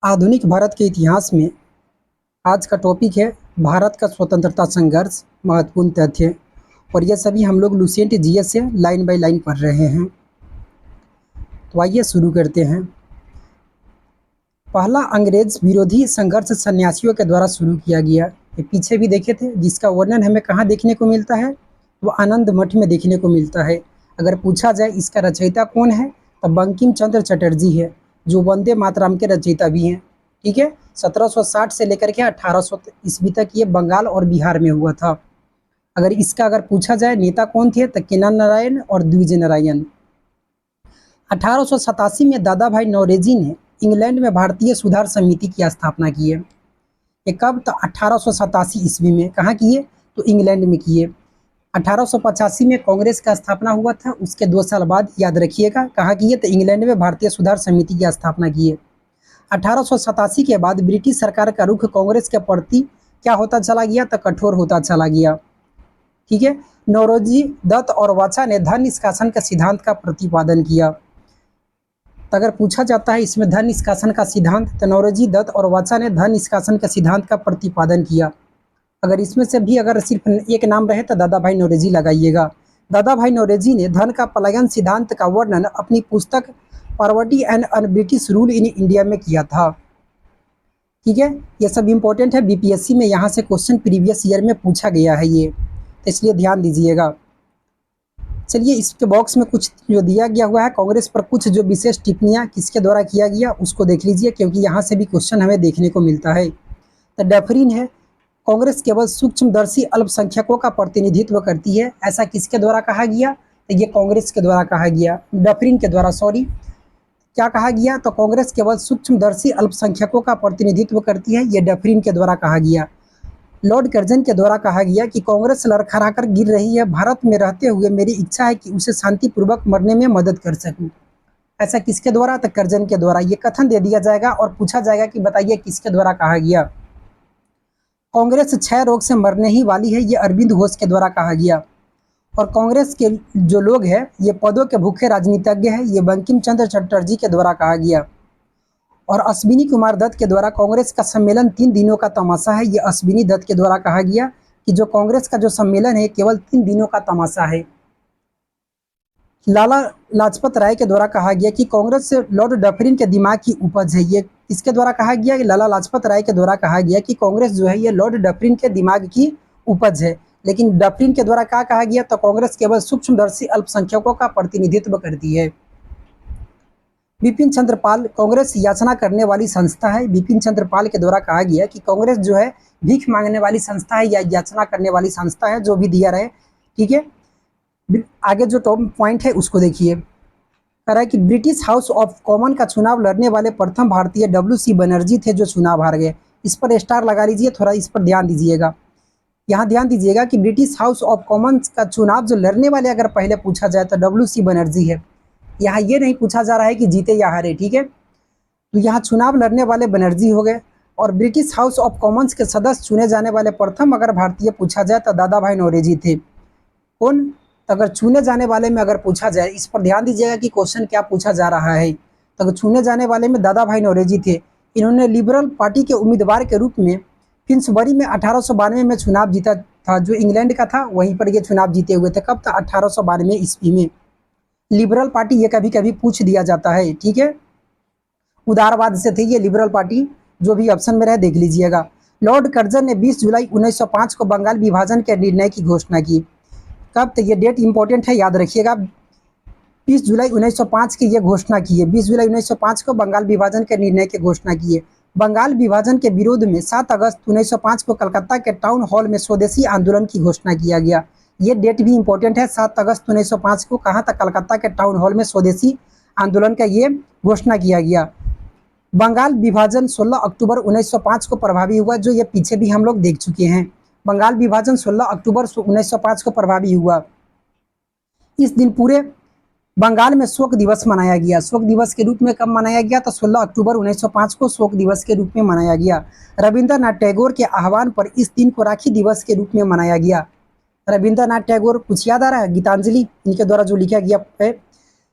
आधुनिक भारत के इतिहास में आज का टॉपिक है भारत का स्वतंत्रता संघर्ष, महत्वपूर्ण तथ्य। और ये सभी हम लोग लुसेंट जीएस से लाइन बाय लाइन पढ़ रहे हैं। तो आइए शुरू करते हैं। पहला अंग्रेज विरोधी संघर्ष सन्यासियों के द्वारा शुरू किया गया। ये पीछे भी देखे थे, जिसका वर्णन हमें कहाँ देखने को मिलता है, वो आनंद मठ में देखने को मिलता है। अगर पूछा जाए इसका रचयिता कौन है, तो बंकिम चंद्र चटर्जी है, जो वंदे मातरम के रचयिता भी हैं। ठीक है, 1760 से लेकर के 1800 ईस्वी तक ये बंगाल और बिहार में हुआ था। अगर पूछा जाए नेता कौन थे, तो किनान नारायण और द्विजय नारायण। 1887 में दादा भाई नौरोजी ने इंग्लैंड में भारतीय सुधार समिति की स्थापना की है। ये कब? तो 1887 ईस्वी में। कहाँ किए? तो इंग्लैंड में किए। 1885 में कांग्रेस का स्थापना हुआ था, उसके 2 साल बाद याद रखिएगा कहाँ किए, तो इंग्लैंड में भारतीय सुधार समिति की स्थापना किए। 1887 के बाद ब्रिटिश सरकार का रुख कांग्रेस के प्रति क्या होता चला गया, तो कठोर होता चला गया। ठीक है, नौरोजी दत्त और वाचा ने धन निष्कासन का सिद्धांत का प्रतिपादन किया। तो अगर पूछा जाता है इसमें धन निष्कासन का सिद्धांत, तो नौरोजी दत्त और वाचा ने धन निष्कासन का सिद्धांत का प्रतिपादन किया। अगर इसमें से भी अगर सिर्फ एक नाम रहे तो दादा भाई नौरोजी लगाइएगा। दादा भाई नौरोजी ने धन का पलायन सिद्धांत का वर्णन अपनी पुस्तक poverty and un British rule in India में किया था। ठीक है, ये सब इंपॉर्टेंट है, बीपीएससी में यहाँ से क्वेश्चन प्रीवियस ईयर में पूछा गया है ये, तो इसलिए ध्यान दीजिएगा। चलिए, इसके बॉक्स में कुछ जो दिया गया हुआ है कांग्रेस पर कुछ जो विशेष टिप्पणियां किसके द्वारा किया गया उसको देख लीजिए, क्योंकि यहाँ से भी क्वेश्चन हमें देखने को मिलता है। तो डैफरीन है, कांग्रेस केवल सूक्ष्मदर्शी अल्पसंख्यकों का प्रतिनिधित्व करती है, ऐसा किसके द्वारा कहा गया? तो ये कांग्रेस के द्वारा कहा गया, डैफरीन के द्वारा, सॉरी। क्या कहा गया? तो कांग्रेस केवल सूक्ष्मदर्शी अल्पसंख्यकों का प्रतिनिधित्व करती है, ये डैफरीन के द्वारा कहा गया। लॉर्ड कर्जन के द्वारा कहा गया कि कांग्रेस लड़खड़ाकर गिर रही है, भारत में रहते हुए मेरी इच्छा है कि उसे शांतिपूर्वक मरने में मदद कर सकूं। ऐसा किसके द्वारा? तो कर्जन के द्वारा। ये कथन दे दिया जाएगा और पूछा जाएगा कि बताइए किसके द्वारा कहा गया। कांग्रेस क्षय रोग से मरने ही वाली है, ये अरविंद घोष के द्वारा कहा गया। और कांग्रेस के जो लोग हैं ये पदों के भूखे राजनीतिज्ञ हैं, ये बंकिम चंद्र चटर्जी के द्वारा कहा गया। और अश्विनी कुमार दत्त के द्वारा कांग्रेस का सम्मेलन 3 दिनों का तमाशा है, ये अश्विनी दत्त के द्वारा कहा गया कि जो कांग्रेस का जो सम्मेलन है केवल 3 दिनों का तमाशा है। लाला लाजपत राय के द्वारा कहा गया कि कांग्रेस लॉर्ड डफरिन के दिमाग की उपज है, ये किसके द्वारा कहा गया? कि लाला लाजपत राय के द्वारा कहा गया कि कांग्रेस जो है ये लॉर्ड डफरिन के दिमाग की उपज है। लेकिन डफरिन के द्वारा क्या कहा गया? तो कांग्रेस केवल सूक्ष्मदर्शी अल्पसंख्यकों का प्रतिनिधित्व करती है। बिपिन चंद्र पाल, कांग्रेस याचना करने वाली संस्था है, बिपिन चंद्र पाल के द्वारा कहा गया कि कांग्रेस जो है भीख मांगने वाली संस्था है या याचना करने वाली संस्था है, जो भी दिया रहे। ठीक है, आगे जो टॉप पॉइंट है उसको देखिए। कह रहा है कि ब्रिटिश हाउस ऑफ कॉमन का चुनाव लड़ने वाले प्रथम भारतीय WC बनर्जी थे, जो चुनाव हार गए। इस पर स्टार लगा लीजिए, थोड़ा इस पर ध्यान दीजिएगा। यहाँ ध्यान दीजिएगा कि ब्रिटिश हाउस ऑफ कॉमन्स का चुनाव जो लड़ने वाले अगर पहले पूछा जाए तो WC बनर्जी है। यहाँ ये नहीं पूछा जा रहा है कि जीते या हारे। ठीक है, तो यहाँ चुनाव लड़ने वाले बनर्जी हो गए। और ब्रिटिश हाउस ऑफ कॉमन्स के सदस्य चुने जाने वाले प्रथम अगर भारतीय पूछा जाए तो दादा भाई नौरोजी थे। कौन? तो अगर चुने जाने वाले में अगर पूछा जाए, इस पर ध्यान दीजिएगा कि क्वेश्चन क्या पूछा जा रहा है। तो अगर चुने जाने वाले में दादा भाई नौरोजी थे। इन्होंने लिबरल पार्टी के उम्मीदवार के रूप में फिन्सबरी में 1892 में चुनाव जीता था, जो इंग्लैंड का था, वहीं पर ये चुनाव जीते हुए थे। कब था? 1892 ईस्वी में। लिबरल पार्टी ये कभी कभी पूछ दिया जाता है। ठीक है, उदारवाद से थे ये लिबरल पार्टी, जो भी ऑप्शन में रहे देख लीजिएगा। लॉर्ड कर्जन ने 20 जुलाई 1905 को बंगाल विभाजन के निर्णय की घोषणा की। कब? तो ये डेट इंपॉर्टेंट है, याद रखिएगा। 20 जुलाई 1905 की ये घोषणा की है। 20 जुलाई 1905 को बंगाल विभाजन के निर्णय की घोषणा की है। बंगाल विभाजन के विरोध में 7 अगस्त 1905 को कलकत्ता के टाउन हॉल में स्वदेशी आंदोलन की घोषणा किया गया। ये डेट भी इंपॉर्टेंट है, 7 अगस्त 1905 को कहाँ तक? कलकत्ता के टाउन हॉल में स्वदेशी आंदोलन का ये घोषणा किया गया। बंगाल विभाजन 16 अक्टूबर 1905 को प्रभावी हुआ, जो ये पीछे भी हम लोग देख चुके हैं। बंगाल विभाजन 16 अक्टूबर 1905 को प्रभावी हुआ। इस दिन पूरे बंगाल में शोक दिवस मनाया गया। शोक दिवस के रूप में कब मनाया गया? तो 16 अक्टूबर 1905 को शोक दिवस के रूप में मनाया गया। रविंद्रनाथ टैगोर के आह्वान पर इस दिन को राखी दिवस के रूप में मनाया गया। रविंद्रनाथ टैगोर, कुछ याद आ रहा है? गीतांजलि इनके द्वारा जो लिखा गया है,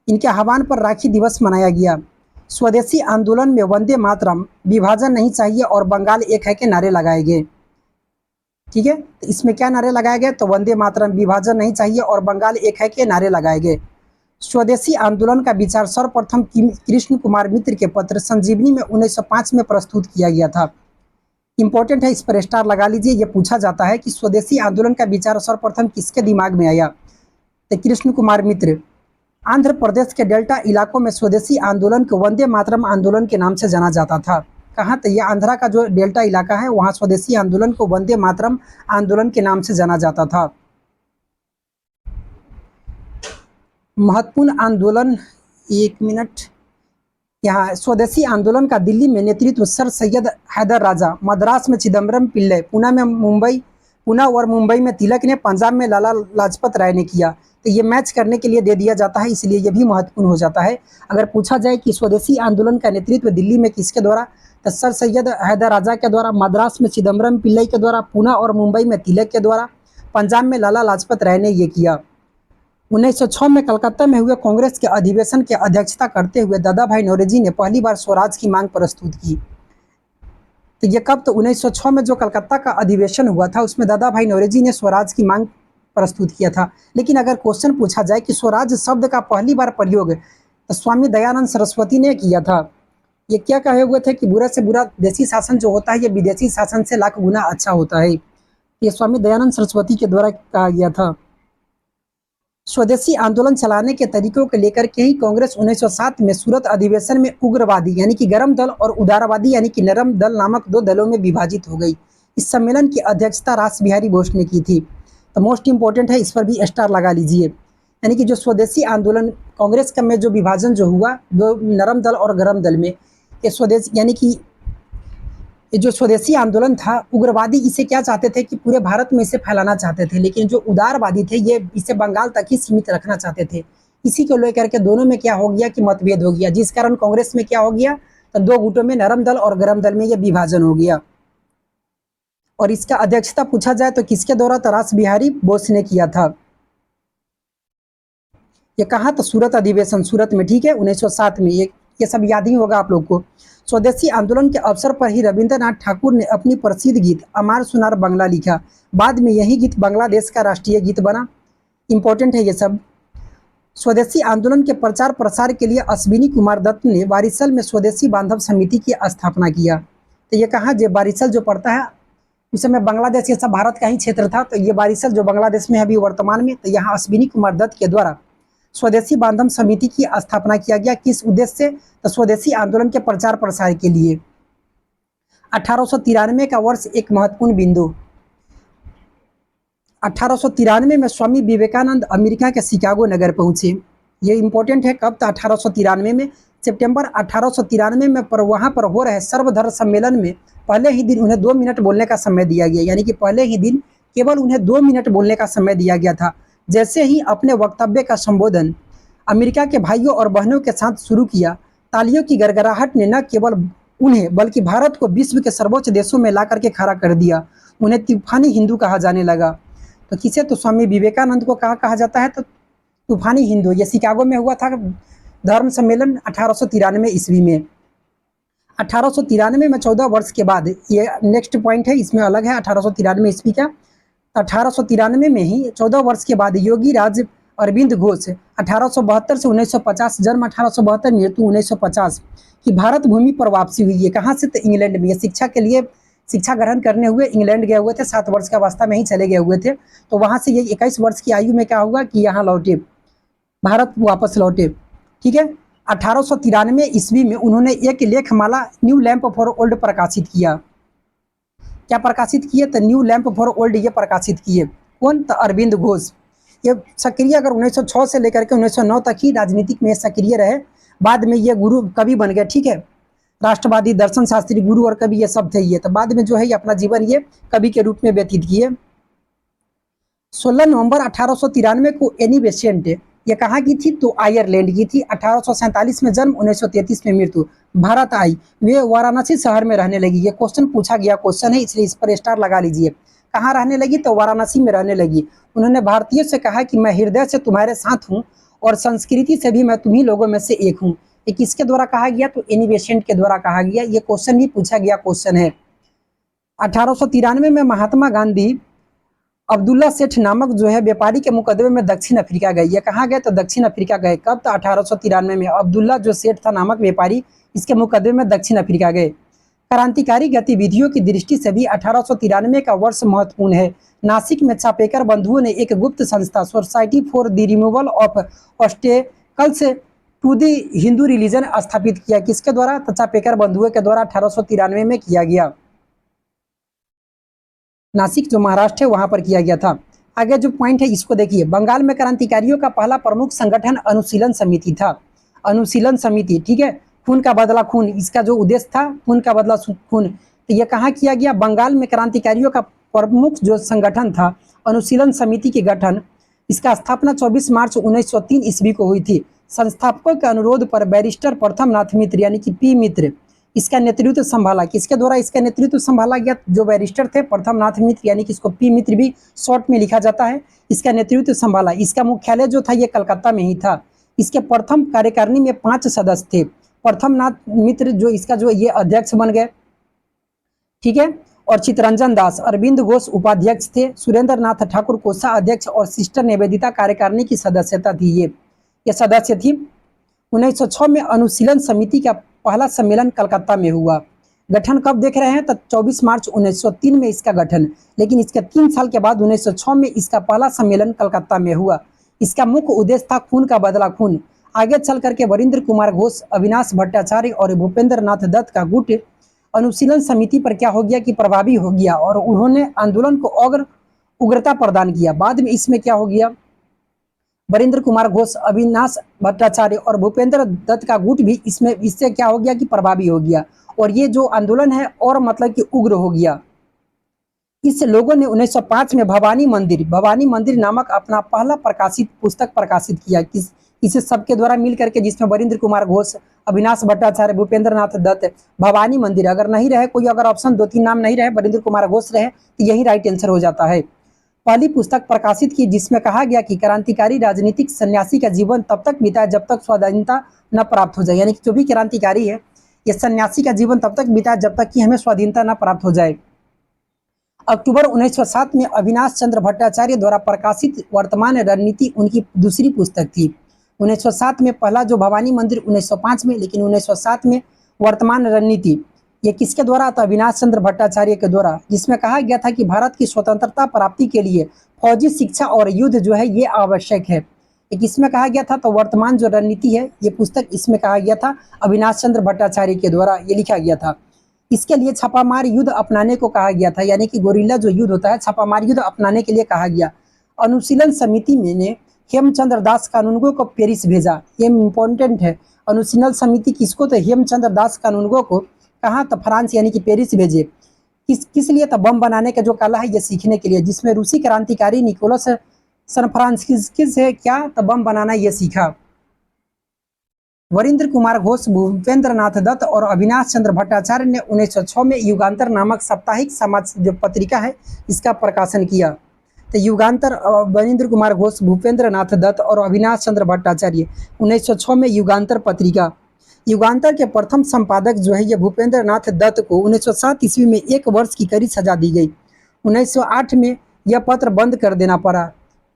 इनके आह्वान पर राखी दिवस मनाया गया। स्वदेशी आंदोलन में वंदे मातरम, विभाजन नहीं चाहिए और बंगाल एक है के नारे लगाए गए। ठीक है, तो इसमें क्या नारे लगाए गए? तो वंदे मातरम, विभाजन नहीं चाहिए और बंगाल एक है के नारे लगाए गए। स्वदेशी आंदोलन का विचार सर्वप्रथम कृष्ण कुमार मित्र के पत्र संजीवनी में 1905 में प्रस्तुत किया गया था। इंपॉर्टेंट है, इस पर स्टार लगा लीजिए। यह पूछा जाता है कि स्वदेशी आंदोलन का विचार सर्वप्रथम किसके दिमाग में आया? तो कृष्ण कुमार मित्र। आंध्र प्रदेश के डेल्टा इलाकों में स्वदेशी आंदोलन को वंदे मातरम आंदोलन के नाम से जाना जाता था। कहाँ? तो यह आंध्रा का जो डेल्टा इलाका है वहाँ स्वदेशी आंदोलन को वंदे मातरम आंदोलन के नाम से जाना जाता था। महत्वपूर्ण आंदोलन, एक मिनट, यहाँ स्वदेशी आंदोलन का दिल्ली में नेतृत्व सर सैयद हैदर राजा, मद्रास में चिदम्बरम पिल्लई, पुणे और मुंबई में तिलक ने, पंजाब में लाला लाजपत राय ने किया। तो ये मैच करने के लिए दे दिया जाता है, इसलिए ये भी महत्वपूर्ण हो जाता है। अगर पूछा जाए कि स्वदेशी आंदोलन का नेतृत्व दिल्ली में किसके द्वारा, तो सर सैयद हैदर राजा के द्वारा, मद्रास में चिदम्बरम पिल्लई के द्वारा, पुणे और मुंबई में तिलक के द्वारा, पंजाब में लाला लाजपत राय ने ये किया। 1906 में कलकत्ता में हुए कांग्रेस के अधिवेशन की अध्यक्षता करते हुए दादा भाई नौरोजी ने पहली बार स्वराज की मांग प्रस्तुत की। तो ये कब? तो 1906 में जो कलकत्ता का अधिवेशन हुआ था उसमें दादा भाई नौरोजी ने स्वराज की मांग प्रस्तुत किया था। लेकिन अगर क्वेश्चन पूछा जाए कि स्वराज शब्द का पहली बार प्रयोग तो स्वामी दयानंद सरस्वती ने किया था। ये क्या कहे हुए थे कि बुरा से बुरा देशी शासन जो होता है ये विदेशी शासन से लाख गुना अच्छा होता है। ये स्वामी दयानंद सरस्वती के द्वारा कहा गया था। स्वदेशी आंदोलन चलाने के तरीकों को लेकर के ही कांग्रेस 1907 में सूरत अधिवेशन में उग्रवादी यानी कि गर्म दल और उदारवादी यानी कि नरम दल नामक दो दलों में विभाजित हो गई। इस सम्मेलन की अध्यक्षता रास बिहारी बोस ने की थी। तो मोस्ट इंपॉर्टेंट है, इस पर भी स्टार लगा लीजिए। यानी कि जो स्वदेशी आंदोलन कांग्रेस का में जो विभाजन जो हुआ दो नरम दल और गर्म दल में, ये स्वदेश यानी कि ये जो स्वदेशी आंदोलन था उग्रवादी इसे क्या चाहते थे कि पूरे भारत में इसे फैलाना चाहते थे, लेकिन जो उदारवादी थे ये इसे बंगाल तक ही सीमित रखना चाहते थे। इसी को लेकर के दोनों में क्या हो गया कि मतभेद हो गया, जिस कारण कांग्रेस में क्या हो गया तो दो गुटों में नरम दल और गर्म दल में यह विभाजन हो गया। और इसका अध्यक्षता पूछा जाए तो किसके द्वारा? तो रास बिहारी बोस ने किया था। ये कहा? तो सूरत अधिवेशन, सूरत में, ठीक है, 1907 में। ये सब याद ही होगा आप लोग को। स्वदेशी आंदोलन के अवसर पर ही रविंद्रनाथ ठाकुर ने अपनी प्रसिद्ध गीत अमार सुनार बंगला लिखा। बाद में यही गीत बांग्लादेश का राष्ट्रीय गीत बना। इंपॉर्टेंट है ये सब। स्वदेशी आंदोलन के प्रचार प्रसार के लिए अश्विनी कुमार दत्त ने बारिशल में स्वदेशी बांधव समिति की स्थापना किया। तो ये कहा जो बारिशल जो पड़ता है उस समय बांग्लादेश, ये सब भारत का ही क्षेत्र था। तो ये बारिशल जो बांग्लादेश में है अभी वर्तमान में, तो यहाँ अश्विनी कुमार दत्त के द्वारा स्वदेशी बांधव समिति की स्थापना किया गया। किस उद्देश्य से? तो स्वदेशी आंदोलन के प्रचार प्रसार के लिए। 1893 का वर्ष एक महत्वपूर्ण बिंदु। 1893 में स्वामी विवेकानंद अमेरिका के शिकागो नगर पहुंचे। ये इंपॉर्टेंट है, कब? तो 1893 में, सितंबर 1893 में। पर वहां पर हो रहे सर्वधर्म सम्मेलन में पहले ही दिन उन्हें 2 मिनट बोलने का समय दिया गया, यानी कि पहले ही दिन केवल उन्हें 2 मिनट बोलने का समय दिया गया था। जैसे ही अपने वक्तव्य का संबोधन अमेरिका के भाइयों और बहनों के साथ शुरू किया, तालियों की गड़गड़ाहट ने न केवल उन्हें बल्कि भारत को विश्व के सर्वोच्च देशों में ला करके खड़ा कर दिया। उन्हें तूफानी हिंदू कहा जाने लगा। तो किसे? तो स्वामी विवेकानंद को कहा जाता है तो तूफानी हिंदू। ये शिकागो में हुआ था धर्म सम्मेलन 1893 ईस्वी में। 1893 में 14 वर्ष के बाद, ये नेक्स्ट पॉइंट है, इसमें अलग है 1893 ईस्वी का। 1893 में ही 14 वर्ष के बाद योगी राज अरविंद घोष 1872 से 1950, जन्म 1872, मृत्यु 1950 की भारत भूमि पर वापसी हुई है। कहाँ से? तो इंग्लैंड में। शिक्षा के लिए शिक्षा ग्रहण करने हुए इंग्लैंड गए हुए थे। 7 वर्ष का अवस्था में ही चले गए हुए थे। तो वहाँ से ये 21 वर्ष की आयु में क्या हुआ कि यहाँ लौटे, भारत वापस लौटे। ठीक है। 1893 ईस्वी में उन्होंने एक लेखमाला न्यू लैंप फॉर ओल्ड प्रकाशित किया। क्या प्रकाशित किए? तो न्यू लैंप फॉर ओल्ड ये प्रकाशित किए। कौन? तो अरविंद घोष। ये सक्रिय अगर 1906 से लेकर के 1909 तक ही राजनीतिक में सक्रिय रहे। बाद में ये गुरु कवि बन गए। ठीक है, राष्ट्रवादी, दर्शन शास्त्री, गुरु और कवि ये सब थे ये। तो बाद में जो है अपना जीवन ये कवि के रूप में व्यतीत किए। 16 नवंबर 1893 को एनी बेसेंट ये कहाँ की थी? तो आयरलैंड की थी। 1847 में जन्म, 1933 में मृत्यु। भारत आई, वे वाराणसी शहर में रहने लगी। ये क्वेश्चन पूछा गया क्वेश्चन है, इसलिए इस पर स्टार लगा लीजिए। कहाँ रहने लगी? तो वाराणसी में रहने लगी। उन्होंने भारतीयों से कहा कि मैं हृदय से तुम्हारे साथ हूँ और संस्कृति से भी मैं तुम्ही लोगों में से एक हूँ। ये किसके द्वारा कहा गया? तो एनी बेसेंट के द्वारा कहा गया। ये क्वेश्चन भी पूछा गया क्वेश्चन है। 1893 में महात्मा गांधी अब्दुल्ला सेठ नामक जो है व्यापारी के मुकदमे में दक्षिण अफ्रीका गए। ये कहाँ गए? तो दक्षिण अफ्रीका गए। कब? तो 1893 में अब्दुल्ला जो सेठ था नामक व्यापारी, इसके मुकदमे में दक्षिण अफ्रीका गए। क्रांतिकारी गतिविधियों की दृष्टि से भी 1893 का वर्ष महत्वपूर्ण है। नासिक में चापेकर बंधुओं ने एक गुप्त संस्था society for the removal of obstacles to the Hindu religion स्थापित किया। किसके द्वारा? तो चापेकर बंधुओं के द्वारा 1893 में किया गया। नासिक जो महाराष्ट्र है वहां पर किया गया था। आगे जो पॉइंट है इसको देखिए। बंगाल में क्रांतिकारियों का पहला प्रमुख संगठन अनुशीलन समिति था। अनुशीलन समिति, ठीक है। खून का बदला खून, इसका जो उद्देश्य था खून का बदला खून, तो यह कहाँ किया गया? बंगाल में क्रांतिकारियों का प्रमुख जो संगठन था अनुशीलन समिति के गठन, इसका स्थापना 24 मार्च 1903 ईस्वी को हुई थी। संस्थापकों के अनुरोध पर बैरिस्टर प्रथम नाथ मित्र यानी कि पी मित्र इसका नेतृत्व संभाला। किसके द्वारा इसका नेतृत्व संभाला गया? जो बैरिस्टर थे प्रथम नाथ मित्र यानी कि इसको पी मित्र भी शॉर्ट में लिखा जाता है, इसका नेतृत्व संभाला। इसका मुख्यालय जो था ये कलकत्ता में ही था। इसके प्रथम कार्यकारिणी में 5 सदस्य थे। प्रथम नाथ मित्र जो इसका जो ये अध्यक्ष बन गए, ठीक है। और चितरंजन दास, अरविंद घोष उपाध्यक्ष थे, सुरेंद्र नाथ ठाकुर कोषा अध्यक्ष और सिस्टर निवेदिता कार्यकारिणी की सदस्यता थी। ये सदस्य थी। 1906 में अनुशीलन समिति का पहला सम्मेलन कलकत्ता में हुआ। गठन कब देख रहे हैं? तो 24 मार्च 1903 में इसका गठन, लेकिन इसके 3 साल के बाद 1906 में इसका पहला सम्मेलन कलकत्ता में हुआ। इसका मुख्य उद्देश्य था खून का बदला खून। आगे चल करके वरिंद्र कुमार घोष, अविनाश भट्टाचार्य और भूपेंद्र नाथ दत्त का गुट अनुशीलन समिति पर क्या हो गया कि प्रभावी हो गया और उन्होंने आंदोलन को उग्रता प्रदान किया। बाद में इसमें क्या हो गया? वरिंद्र कुमार घोष, अविनाश भट्टाचार्य और भूपेंद्र दत्त का गुट भी इससे क्या हो गया कि प्रभावी हो गया और ये जो आंदोलन है और मतलब कि उग्र हो गया। इस लोगों ने 1905 में भवानी मंदिर नामक अपना पहला प्रकाशित पुस्तक प्रकाशित किया। इसे सबके द्वारा मिल करके, जिसमें वरिंद्र कुमार घोष, अविनाश भट्टाचार्य, भूपेंद्र नाथ दत्त, भवानी मंदिर, अगर नहीं रहे कोई, अगर ऑप्शन 2-3 नाम नहीं रहे, वरिंद्र कुमार घोष रहे तो यही राइट आंसर हो जाता है। पहली पुस्तक प्रकाशित की जिसमें कहा गया कि क्रांतिकारी राजनीतिक सन्यासी का जीवन तब तक बिताए जब तक स्वाधीनता न प्राप्त हो जाए। यानी कि जो भी क्रांतिकारी है ये सन्यासी का जीवन तब तक बिताए जब तक कि हमें स्वाधीनता न प्राप्त हो जाए। अक्टूबर 1907 में अविनाश चंद्र भट्टाचार्य द्वारा प्रकाशित वर्तमान रणनीति उनकी दूसरी पुस्तक थी। 1907 में पहला जो भवानी मंदिर 1905 में, लेकिन 1907 में वर्तमान रणनीति ये किसके द्वारा था? अविनाश चंद्र भट्टाचार्य के द्वारा, जिसमें कहा गया था कि भारत की स्वतंत्रता प्राप्ति के लिए फौजी शिक्षा और युद्ध जो है ये आवश्यक है। एक इसमें कहा गया था। तो वर्तमान जो रणनीति है ये पुस्तक इसमें कहा गया था अविनाश चंद्र भट्टाचार्य के द्वारा ये लिखा गया था। इसके लिए छापामार युद्ध अपनाने को कहा गया था, यानी कि गोरिल्ला जो युद्ध होता है छापामार युद्ध अपनाने के लिए कहा गया। अनुशीलन समिति में ने हेमचंद्र दास कानूनगो को पेरिस भेजा। ये इम्पोर्टेंट है। अनुशीलन समिति किसको? तो हेमचंद्र दास कानूनगो को कहाँ? तो फ्रांस यानी कि पेरिस भेजे। किस लिए? तो बम बनाने का जो कला है ये सीखने के लिए, जिसमें रूसी क्रांतिकारी निकोलस सनफ्रांसिस्किस से क्या? तो बम बनाना ये सीखा। वरिंद्र कुमार घोष, भूपेंद्र नाथ दत्त और अविनाश चंद्र भट्टाचार्य ने 1906 में युगांतर नामक साप्ताहिक समाज जो पत्रिका है इसका प्रकाशन किया। तो युगांतर, वरिंद्र कुमार घोष, भूपेंद्र नाथ दत्त और अविनाश चंद्र भट्टाचार्य 1906 में युगांतर पत्रिका। युगांतर के प्रथम संपादक जो है ये भूपेंद्र नाथ दत्त को 1907 ईस्वी में 1 वर्ष की कड़ी सजा दी गई। 1908 में यह पत्र बंद कर देना पड़ा।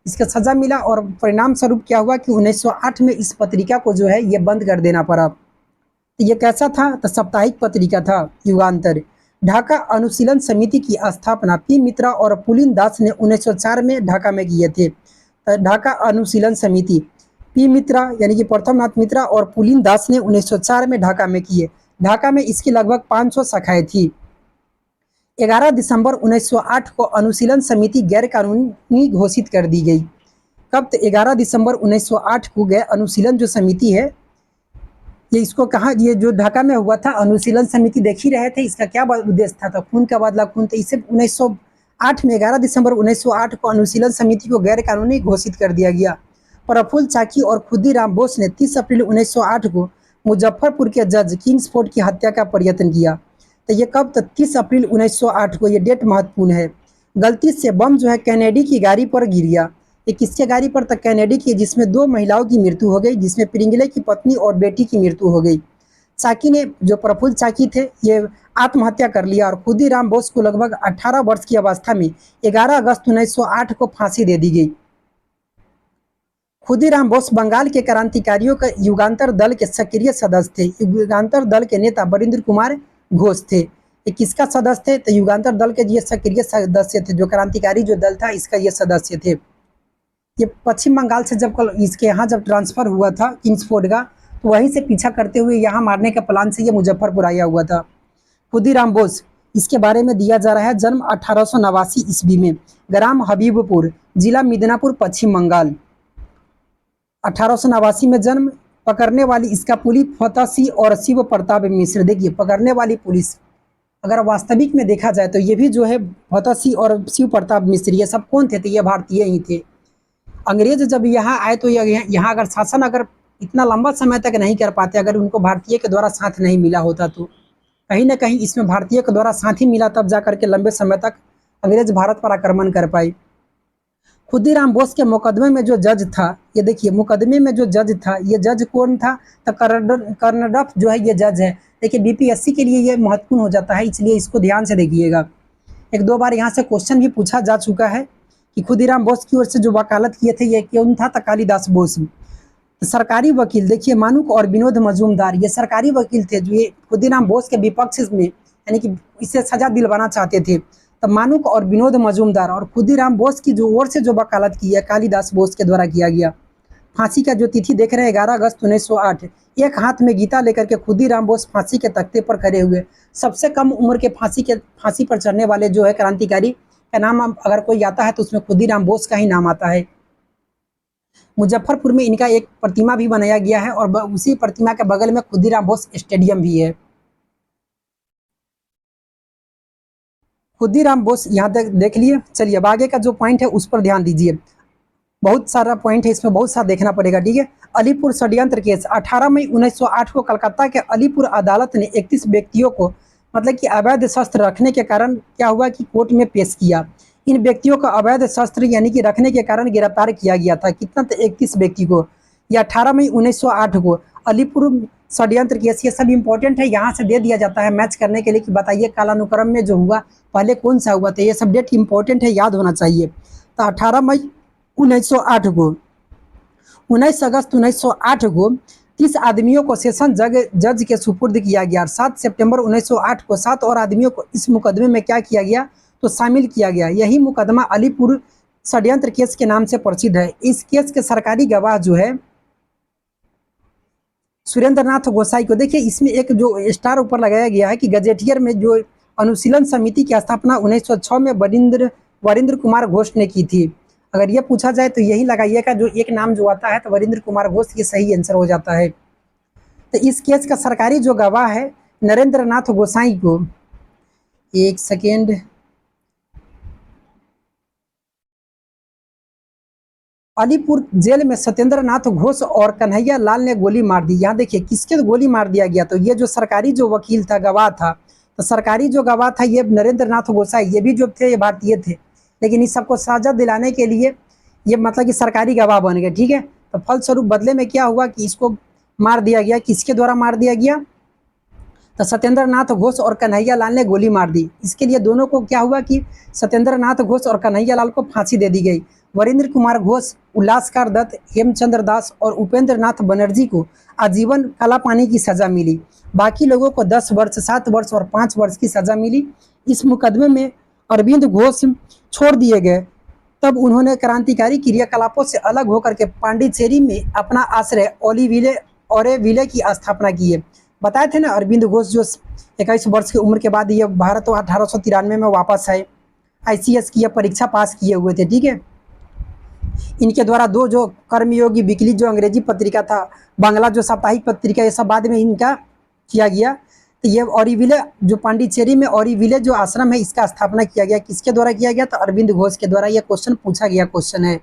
इसका सजा मिला और परिणाम स्वरूप क्या हुआ कि 1908 में इस पत्रिका को जो है ये बंद कर देना पड़ा। तो ये कैसा था? तो साप्ताहिक पत्रिका था युगांतर। ढाका अनुशीलन समिति की स्थापना पी मित्रा और पुलिन दास ने 1904 में ढाका में किए थे। तो ढाका अनुशीलन समिति पी मित्रा यानी कि प्रथम नाथ मित्रा और पुलिन दास ने 1904 में ढाका में किए। ढाका में इसकी लगभग 500 शाखाएं थी। 11 दिसंबर 1908 को अनुशीलन समिति गैर कानूनी घोषित कर दी गई। कब? तो 11 दिसंबर 1908 को गैर अनुशीलन जो समिति है ये इसको कहाँ? ये जो ढाका में हुआ था अनुशीलन समिति, देख ही रहे थे इसका क्या उद्देश्य था? तो खून का बदला खून। तो इसे 1908 में 11 दिसंबर 1908 को अनुशीलन समिति को गैर कानूनी घोषित कर दिया गया। प्रफुल्ल चाकी और खुदीराम बोस ने 30 अप्रैल 1908 को मुजफ्फरपुर के जज किंग्सफोर्ड की हत्या का प्रयत्न किया। तो ये कब? तो 30 अप्रैल 1908 को, ये डेट महत्वपूर्ण है। गलती से बम जो है कैनेडी की गाड़ी पर गिर गया। ये किसके गाड़ी पर? तो कैनेडी की, जिसमें 2 महिलाओं की मृत्यु हो गई, जिसमें पिंगले की पत्नी और बेटी की मृत्यु हो गई। चाकी ने, जो प्रफुल्ल चाकी थे, ये आत्महत्या कर लिया और खुदीराम बोस को लगभग 18 वर्ष की अवस्था में 11 अगस्त 1908 को फांसी दे दी गई। खुदीराम बोस बंगाल के क्रांतिकारियों का युगांतर दल के सक्रिय सदस्य थे। युगांतर दल के नेता वरिंद्र कुमार घोष थे। ये किसका सदस्य थे? तो युगांतर दल के ये सक्रिय सदस्य थे, जो क्रांतिकारी जो दल था इसका ये सदस्य थे। ये पश्चिम बंगाल से जब इसके यहाँ जब ट्रांसफर हुआ था किंग्सफोर्ड का, तो वहीं से पीछा करते हुए यहाँ मारने का प्लान से ये मुजफ्फरपुर आया हुआ था। खुदीराम बोस, इसके बारे में दिया जा रहा है जन्म 1889 ईस्वी में, ग्राम हबीबपुर, जिला मिदनापुर, पश्चिम बंगाल। 1889 में जन्म। पकड़ने वाली इसका पुलिस फतेह सिंह और शिव प्रताप मिश्र। देखिए, पकड़ने वाली पुलिस अगर वास्तविक में देखा जाए तो ये भी जो है फतेह सिंह और शिव प्रताप मिश्र, ये सब कौन थे? तो ये भारतीय ही थे। अंग्रेज जब यहाँ आए तो यहाँ अगर शासन अगर इतना लंबा समय तक नहीं कर पाते, अगर उनको भारतीय के द्वारा साथ नहीं मिला होता, तो कहीं ना कहीं इसमें भारतीय के द्वारा साथ ही मिला, तब जा करके लंबे समय तक अंग्रेज भारत पर आक्रमण कर पाए। खुदीराम बोस के मुकदमे में जो जज था, ये देखिए, मुकदमे में जो जज था, ये जज कौन था? तो कर्नाटक जो है ये जज है। देखिए, बीपीएससी के लिए ये महत्वपूर्ण हो जाता है, इसलिए इसको ध्यान से देखिएगा। 1-2 बार यहाँ से क्वेश्चन भी पूछा जा चुका है कि खुदीराम बोस की ओर से जो वकालत किए थे ये कौन था? तो कालिदास बोस। सरकारी वकील, देखिए, मानुक और विनोद मजूमदार, ये सरकारी वकील थे जो ये खुदीराम बोस के विपक्ष में, यानी कि इसे सजा दिलवाना चाहते थे। तो मानुक और विनोद मजूमदार और खुदीराम बोस की जो ओर से जो वकालत की है कालिदास बोस के द्वारा किया गया। फांसी का जो तिथि देख रहे हैं 11 अगस्त 1908। एक हाथ में गीता लेकर के खुदीराम बोस फांसी के तख्ते पर खड़े हुए। सबसे कम उम्र के फांसी पर चढ़ने वाले जो है क्रांतिकारी का नाम अगर कोई आता है तो उसमें खुदीराम बोस का ही नाम आता है। मुजफ्फरपुर में इनका एक प्रतिमा भी बनाया गया है और उसी प्रतिमा के बगल में खुदीराम बोस स्टेडियम भी है। खुदीराम बोस यहाँ तक देख लिए। चलिए, अब आगे का जो पॉइंट है उस पर ध्यान दीजिए। बहुत सारा पॉइंट है, इसमें बहुत सारा देखना पड़ेगा, ठीक है। अलीपुर षड्यंत्र केस 18 मई 1908 को कलकत्ता के अलीपुर अदालत ने 31 व्यक्तियों को, मतलब कि अवैध शस्त्र रखने के कारण क्या हुआ कि कोर्ट में पेश किया। इन व्यक्तियों का अवैध शस्त्र यानी कि रखने के कारण गिरफ्तार किया गया था। कितना? तो 31 व्यक्ति को। यह 18 मई 1908 को अलीपुर षड्यंत्र केस, ये सब इंपॉर्टेंट है, यहाँ से दे दिया जाता है मैच करने के लिए कि बताइए कालानुक्रम में जो हुआ पहले कौन सा हुआ था। ये सब डेट इंपॉर्टेंट है, याद होना चाहिए। तो 18 मई 1908 को, 19 अगस्त 1908 को 30 आदमियों को सेशन जज के सुपुर्द किया गया। 7 सितंबर 1908 को 7 और आदमियों को इस मुकदमे में क्या किया गया? तो शामिल किया गया। यही मुकदमा अलीपुर षड्यंत्र केस के नाम से प्रसिद्ध है। इस केस के सरकारी गवाह जो है सुरेंद्र नाथ गोसाई को, देखिए इसमें एक जो स्टार ऊपर लगाया गया है कि गजेटियर में जो अनुशीलन समिति की स्थापना 1906 में वरिंद्र कुमार घोष ने की थी। अगर ये पूछा जाए तो यही लगाइएगा, जो एक नाम जो आता है तो वरिंद्र कुमार घोष, ये सही आंसर हो जाता है। तो इस केस का सरकारी जो गवाह है नरेंद्र नाथ गोसाई को, एक सेकेंड, अलीपुर जेल में सत्येंद्र नाथ घोष और कन्हैया लाल ने गोली मार दी। यहाँ देखिए किसके गोली मार दिया गया? तो ये जो सरकारी जो वकील था, गवाह था, तो सरकारी जो गवाह था ये नरेंद्र नाथ गोसाई, ये भी जो थे ये भारतीय थे, लेकिन इस सबको सजा दिलाने के लिए ये मतलब कि सरकारी गवाह बन गए, ठीक है। तो फलस्वरूप बदले में क्या हुआ कि इसको मार दिया गया। किसके द्वारा मार दिया गया? तो सत्येंद्र नाथ घोष और कन्हैया लाल ने गोली मार दी। इसके लिए दोनों को क्या हुआ कि सत्येंद्र नाथ घोष और कन्हैया लाल को फांसी दे दी गई। वरिंद्र कुमार घोष, उल्लासकार दत्त, हेमचंद्र दास और उपेंद्र नाथ बनर्जी को आजीवन कालापानी की सजा मिली। बाकी लोगों को 10 वर्ष, 7 वर्ष और 5 वर्ष की सजा मिली। इस मुकदमे में अरविंद घोष छोड़ दिए गए। तब उन्होंने क्रांतिकारी क्रियाकलापों से अलग होकर के पांडिचेरी में अपना आश्रय ओरेविले की स्थापना की है। बताए थे ना, अरविंद घोष जो 21 वर्ष की उम्र के बाद ये भारत 1893 में वापस आए, ICS की परीक्षा पास किए हुए थे, ठीक है। इनके द्वारा 2 जो कर्मयोगी वीकली जो अंग्रेजी पत्रिका था, बांग्ला जो साप्ताहिक पत्रिका, ये सब बाद में इनका किया गया। तो ये ओरेविले जो पांडिचेरी में ओरेविले जो आश्रम है इसका स्थापना किया गया। किसके द्वारा किया गया? तो अरविंद घोष के द्वारा। यह क्वेश्चन पूछा गया क्वेश्चन है।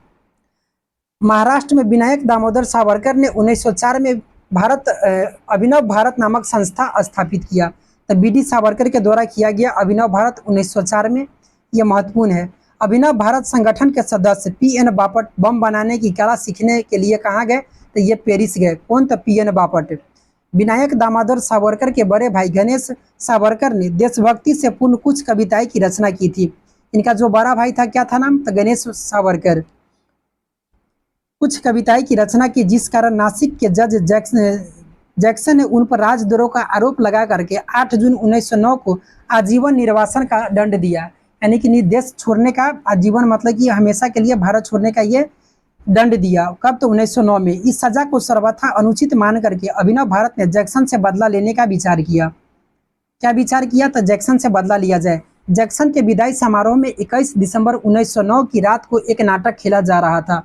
महाराष्ट्र में विनायक दामोदर सावरकर ने 1904 में अभिनव भारत नामक संस्था स्थापित किया। तो BD सावरकर के द्वारा किया गया अभिनव भारत 1904 में, यह महत्वपूर्ण है। अभिनव भारत संगठन के सदस्य पी.एन. बापट बम बनाने की कला सीखने के लिए कहाँ गए? तो ये पेरिस गए। कौन था? पी.एन. बापट। विनायक दामोदर सावरकर के बड़े भाई गणेश सावरकर ने देशभक्ति से पूर्ण कुछ कविताएं की रचना की थी। इनका जो बड़ा भाई था, क्या था नाम? तो गणेश सावरकर। कुछ कविताएं की रचना की, जिस कारण नासिक के जज जैक्सन ने उन पर राजद्रोह का आरोप लगा करके 8 जून 1909 को आजीवन निर्वासन का दंड दिया। यानी कि देश छोड़ने का आजीवन, मतलब कि हमेशा के लिए भारत छोड़ने का ये दंड दिया। कब? तो 1909 में। इस सजा को सर्वथा अनुचित मान करके अभिनव भारत ने जैक्सन से बदला लेने का विचार किया। क्या विचार किया? तो जैक्सन से बदला लिया जाए। जैक्सन के विदाई समारोह में 21 दिसंबर 1909 की रात को एक नाटक खेला जा रहा था।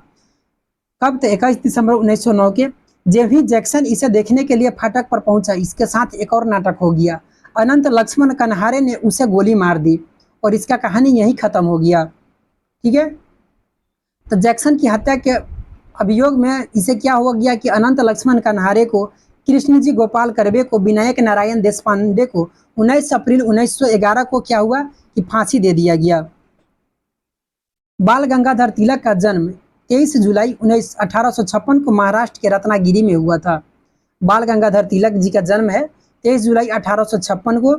कब? तो 21 दिसंबर 1909 के। जब ही जैक्सन इसे देखने के लिए फाटक पर पहुंचा, इसके साथ एक और नाटक हो गया। अनंत लक्ष्मण कन्हारे ने उसे गोली मार दी और इसका कहानी यहीं खत्म हो गया। ठीक है। तो जैक्सन की हत्या के अभियोग में इसे क्या हो गया कि अनंत लक्ष्मण कन्हारे को, कृष्णजी गोपाल कर्वे को, विनायक नारायण देशपांडे को 19 अप्रैल 1911 को क्या हुआ कि फांसी दे दिया गया। बाल गंगाधर तिलक का जन्म 23 जुलाई 1856 को महाराष्ट्र के रत्नागिरी में हुआ था। बाल गंगाधर तिलक जी का जन्म है 23 जुलाई 1856 को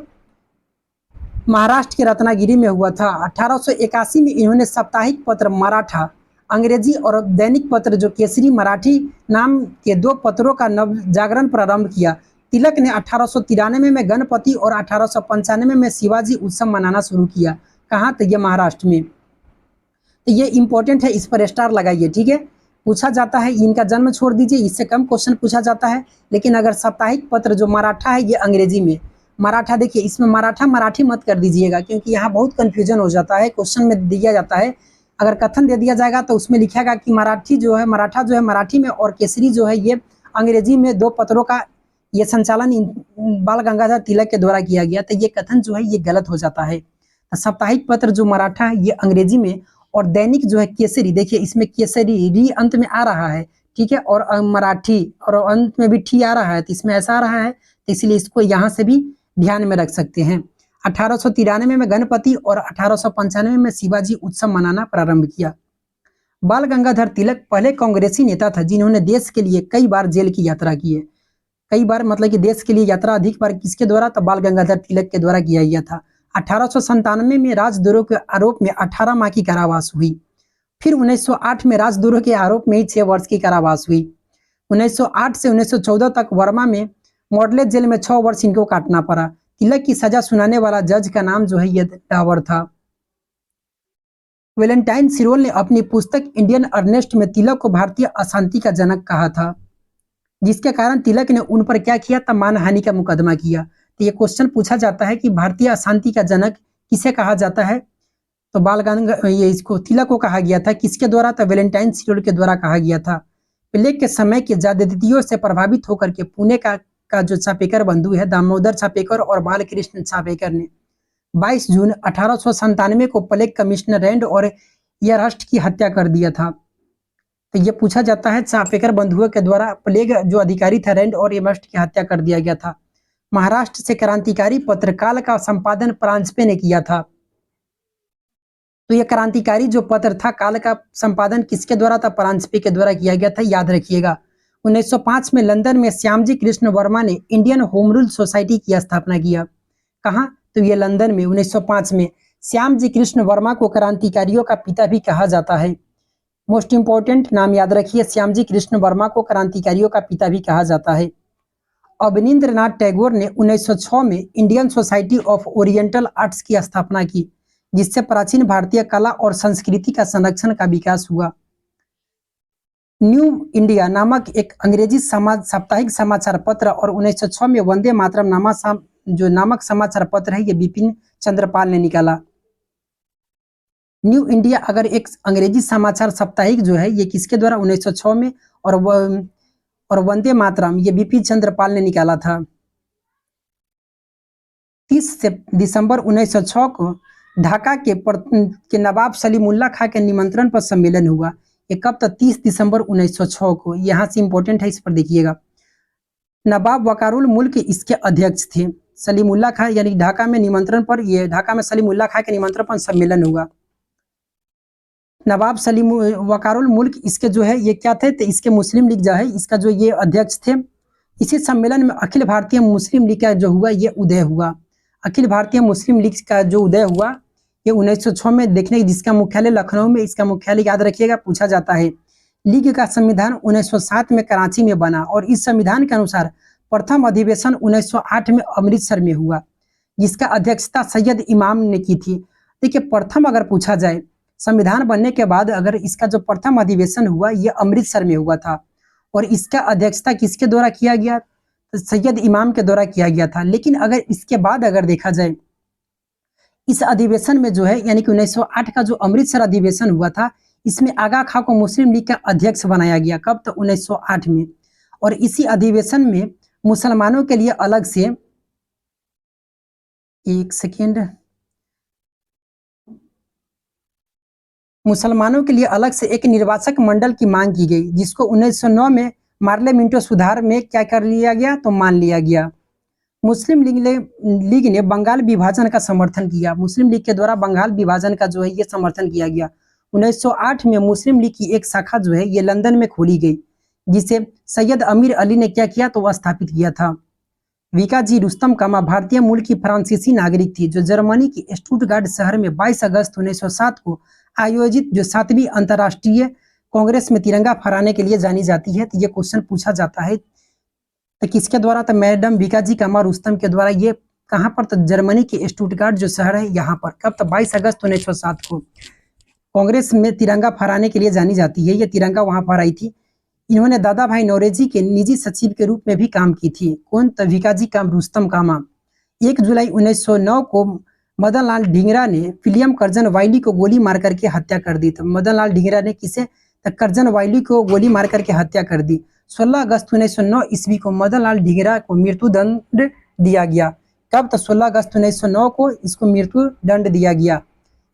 महाराष्ट्र के रत्नागिरी में हुआ था। 1881 में इन्होंने साप्ताहिक पत्र मराठा, अंग्रेजी और दैनिक पत्र जो केसरी मराठी नाम के 2 पत्रों का नव जागरण प्रारंभ किया। तिलक ने 1893 में गणपति और 1895 में शिवाजी उत्सव मनाना शुरू किया। कहाँ? तो ये महाराष्ट्र में। तो ये इंपॉर्टेंट है, इस पर स्टार लगाइए। ठीक है। पूछा जाता है, इनका जन्म छोड़ दीजिए, इससे कम क्वेश्चन पूछा जाता है। लेकिन अगर साप्ताहिक पत्र जो मराठा है, ये अंग्रेजी में मराठा, देखिए इसमें मराठा मराठी मत कर दीजिएगा, क्योंकि यहाँ बहुत कंफ्यूजन हो जाता है। क्वेश्चन में दिया जाता है, अगर कथन दे दिया जाएगा तो उसमें लिखेगा कि मराठी जो है, मराठा जो है मराठी में और केसरी जो है ये अंग्रेजी में, 2 पत्रों का ये संचालन बाल गंगाधर तिलक के द्वारा किया गया। तो ये कथन जो है ये गलत हो जाता है। साप्ताहिक पत्र जो मराठा है ये अंग्रेजी में, और दैनिक जो है केसरी, देखिए इसमें केसरी री अंत में आ रहा है। ठीक है। और मराठी और अंत में भी ठी आ रहा है, तो इसमें ऐसा आ रहा है, तो इसलिए इसको यहाँ से भी ध्यान में रख सकते हैं। 1893 में गणपति और 1895 में शिवाजी उत्सव मनाना प्रारंभ किया। बाल गंगाधर तिलक पहले कांग्रेसी नेता था जिन्होंने देश के लिए कई बार जेल की यात्रा की है। कई बार, मतलब कि देश के लिए यात्रा अधिक बार किसके द्वारा? तो बाल गंगाधर तिलक के द्वारा किया गया था। 1897 में राजद्रोह के आरोप में 18 माह की कारावास हुई। फिर 1908 में राजद्रोह के आरोप में ही 6 वर्ष की कारावास हुई। 1908 से 1914 तक वर्मा में मॉडलेज जेल में 6 वर्ष इनको काटना पड़ा। तिलक की सजा सुनाने वाला जज का नाम जो है ये डावर था। वेलेंटाइन सिरोल ने अपनी पुस्तक इंडियन अर्नेस्ट में तिलक को भारतीय अशांति का जनक कहा था, जिसके कारण तिलक ने उन पर क्या किया था? मानहानि का मुकदमा किया। तो ये क्वेश्चन पूछा जाता है कि भारतीय अशांति का जनक किसे कहा जाता है? तो ये इसको तिलक को कहा गया था। किसके द्वारा? तो वेलेंटाइन सिरोल के द्वारा कहा गया था। प्लेग के समय के ज्यादतियों से प्रभावित होकर के पुणे का जो छापेकर बंधु है, दामोदर छापेकर और बालकृष्ण छापेकर ने 22 जून 1897 को प्लेग कमिश्नर रैंड और एयरहस्ट की हत्या कर दिया था। तो ये पूछा जाता है, छापेकर बंधुओं के द्वारा प्लेग जो अधिकारी था रैंड और एयरहस्ट की हत्या कर दिया गया था। महाराष्ट्र से क्रांतिकारी पत्र काल का संपादन परांजपे ने किया था। तो ये क्रांतिकारी जो पत्र था काल का संपादन किसके द्वारा था? परांजपे के द्वारा किया गया था, याद रखिएगा। 1905 में लंदन में श्यामजी कृष्ण वर्मा ने इंडियन होम रूल सोसाइटी की स्थापना किया। कहाँ? तो ये लंदन में 1905 में। श्यामजी कृष्ण वर्मा को क्रांतिकारियों का पिता भी कहा जाता है। मोस्ट इंपोर्टेंट नाम याद रखिए, श्यामजी कृष्ण वर्मा को क्रांतिकारियों का पिता भी कहा जाता है। अवनींद्रनाथ टैगोर ने 1906 में Indian society of oriental arts की स्थापना की, जिससे प्राचीन भारतीय कला और संस्कृति का संरक्षण का विकास हुआ। न्यू इंडिया नामक एक अंग्रेजी साप्ताहिक समाचार पत्र और 1906 में वंदे मातरम नामक समाचार पत्र है, ये बिपिन चंद्रपाल ने निकाला। न्यू इंडिया अगर एक अंग्रेजी समाचार साप्ताहिक जो है ये किसके द्वारा? 1906 में। और वंदे मातरम ये बिपिन चंद्रपाल ने निकाला था। 30 दिसंबर 1906 को ढाका के नवाब सलीमुल्लाह खां के निमंत्रण पर सम्मेलन हुआ। ये कब तक? 30 दिसंबर 1906 को। यहाँ से इंपॉर्टेंट है, इस पर देखिएगा। नवाब वकारुल मुल्क इसके अध्यक्ष थे। सलीमुल्लाह खां यानी ढाका में निमंत्रण पर, ये ढाका में सलीमुल्लाह खां के निमंत्रण पर सम्मेलन हुआ। नवाब सलीम वकारुल मुल्क इसके जो है ये क्या थे, तो इसके मुस्लिम लीग जो है इसका जो ये अध्यक्ष थे। इसी सम्मेलन में अखिल भारतीय मुस्लिम लीग का जो हुआ ये उदय हुआ। अखिल भारतीय मुस्लिम लीग का जो उदय हुआ ये 1906 में देखने, जिसका मुख्यालय लखनऊ में, इसका मुख्यालय याद रखिएगा, पूछा जाता है। लीग का संविधान 1907 में कराची में बना और इस संविधान के अनुसार प्रथम अधिवेशन 1908 में अमृतसर में हुआ, जिसका अध्यक्षता सैयद इमाम ने की थी। देखिए, प्रथम अगर पूछा जाए संविधान बनने के बाद, अगर इसका जो प्रथम अधिवेशन हुआ ये अमृतसर में हुआ था और इसका अध्यक्षता किसके द्वारा किया गया, तो सैयद इमाम के द्वारा किया गया था। लेकिन अगर इसके बाद अगर देखा जाए, इस अधिवेशन में जो है यानी कि 1908 का जो अमृतसर अधिवेशन हुआ था, इसमें आगा खां को मुस्लिम लीग का अध्यक्ष बनाया गया। कब? तो 1908 में। और इसी अधिवेशन में मुसलमानों के लिए अलग से, एक सेकेंड, मुसलमानों के लिए अलग से एक निर्वाचक मंडल की मांग की गई, जिसको 1909 में मार्लियामेंटो सुधार में क्या कर लिया गया, तो मान लिया गया। मुस्लिम लीग ने बंगाल विभाजन का समर्थन किया। मुस्लिम लीग के द्वारा बंगाल विभाजन का जो है ये समर्थन किया गया। 1908 में मुस्लिम लीग की एक शाखा जो है ये लंदन में खोली गई, जिसे सैयद अमीर अली ने क्या किया, तो वह स्थापित किया था। विकाजी रुस्तम कामा भारतीय मूल की फ्रांसीसी नागरिक थी, जो जर्मनी की स्टुटगार्ट शहर में 22 अगस्त 1907 को आयोजित जो 7वीं अंतर्राष्ट्रीय कांग्रेस में तिरंगा फहराने के लिए जानी जाती है। तो ये क्वेश्चन पूछा जाता है, तो किसके द्वारा, तो मैडम विकाजी कामा रुस्तम के द्वारा। ये कहाँ पर, तो जर्मनी के स्टुटगार्ट जो शहर है यहाँ पर। कब? तो 22 अगस्त 1907 को कांग्रेस में तिरंगा फहराने के लिए जानी जाती है। ये तिरंगा वहां फहराई थी। इन्होंने दादा भाई नौरोजी के निजी सचिव के रूप में भी काम की थी। कौन? तो विकाजी काम रुस्तम कामा। 1 जुलाई 1909 को मदन लाल ढींगरा ने विलियम कर्जन वाइली को गोली मार करके हत्या कर दी। तो मदन लाल ढींगरा ने किसे, तो कर्जन वाइली को गोली मार करके हत्या कर दी। 16 अगस्त 1909 ईस्वी को मदन लाल ढींगरा को मृत्यु दंड दिया गया। कब? तो 16 अगस्त 1909 को इसको मृत्यु दंड दिया गया।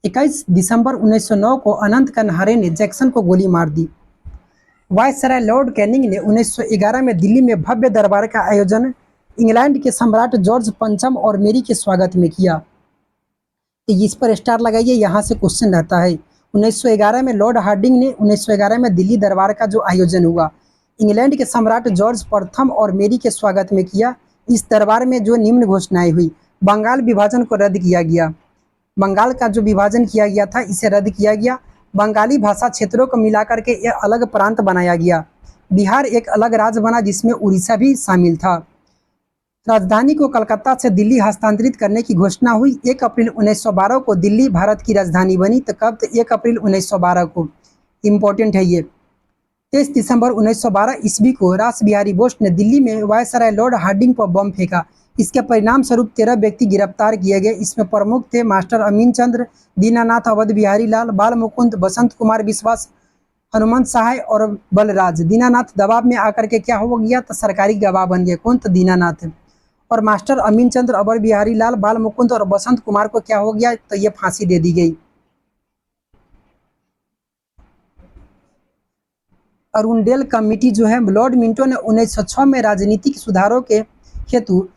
21 दिसंबर 1909 को अनंत कनहरे ने जैक्सन को गोली मार दी। वायसराय लॉर्ड कैनिंग ने 1911 में दिल्ली में भव्य दरबार का आयोजन इंग्लैंड के सम्राट जॉर्ज पंचम और मेरी के स्वागत में किया। तो इस पर स्टार लगाइए, यहाँ से क्वेश्चन रहता है। 1911 में लॉर्ड हार्डिंग ने 1911 में दिल्ली दरबार का जो आयोजन हुआ इंग्लैंड के सम्राट जॉर्ज प्रथम और मेरी के स्वागत में किया। इस दरबार में जो निम्न घोषणाएं हुई, बंगाल विभाजन को रद्द किया गया। बंगाल का जो विभाजन किया गया था इसे रद्द किया गया। बंगाली भाषा क्षेत्रों को मिलाकर के एक अलग प्रांत बनाया गया। बिहार एक अलग राज्य बना, जिसमें उड़ीसा भी शामिल था। राजधानी को कलकत्ता से दिल्ली हस्तांतरित करने की घोषणा हुई। 1 अप्रैल 1912 को दिल्ली भारत की राजधानी बनी। तो कब? तो 1 अप्रैल 1912 को। इम्पोर्टेंट है ये। 23 दिसंबर 1912 ईस्वी को रास बिहारी बोस ने दिल्ली में वायसराय लॉर्ड हार्डिंग पर बम फेंका। इसके परिणाम स्वरूप 13 व्यक्ति गिरफ्तार किए गए। इसमें प्रमुख थे मास्टर अमीन चंद्र, दीनानाथ अवध बिहारी लाल, बाल मुकुंद, बसंत कुमार विश्वास, हनुमंत सहाय और बलराज। दीनानाथ दबाव में आकर के क्या हो गया, तो सरकारी गवाह बन गए। कौन? तो दीनानाथ। और मास्टर अमीन चंद्र, अवध बिहारी लाल, बाल मुकुंद और बसंत कुमार को क्या हो गया, तो ये फांसी दे दी गई। अरुणडेल कमेटी जो है, लॉर्ड मिंटो ने 1906 में राजनीतिक सुधारों के हेतु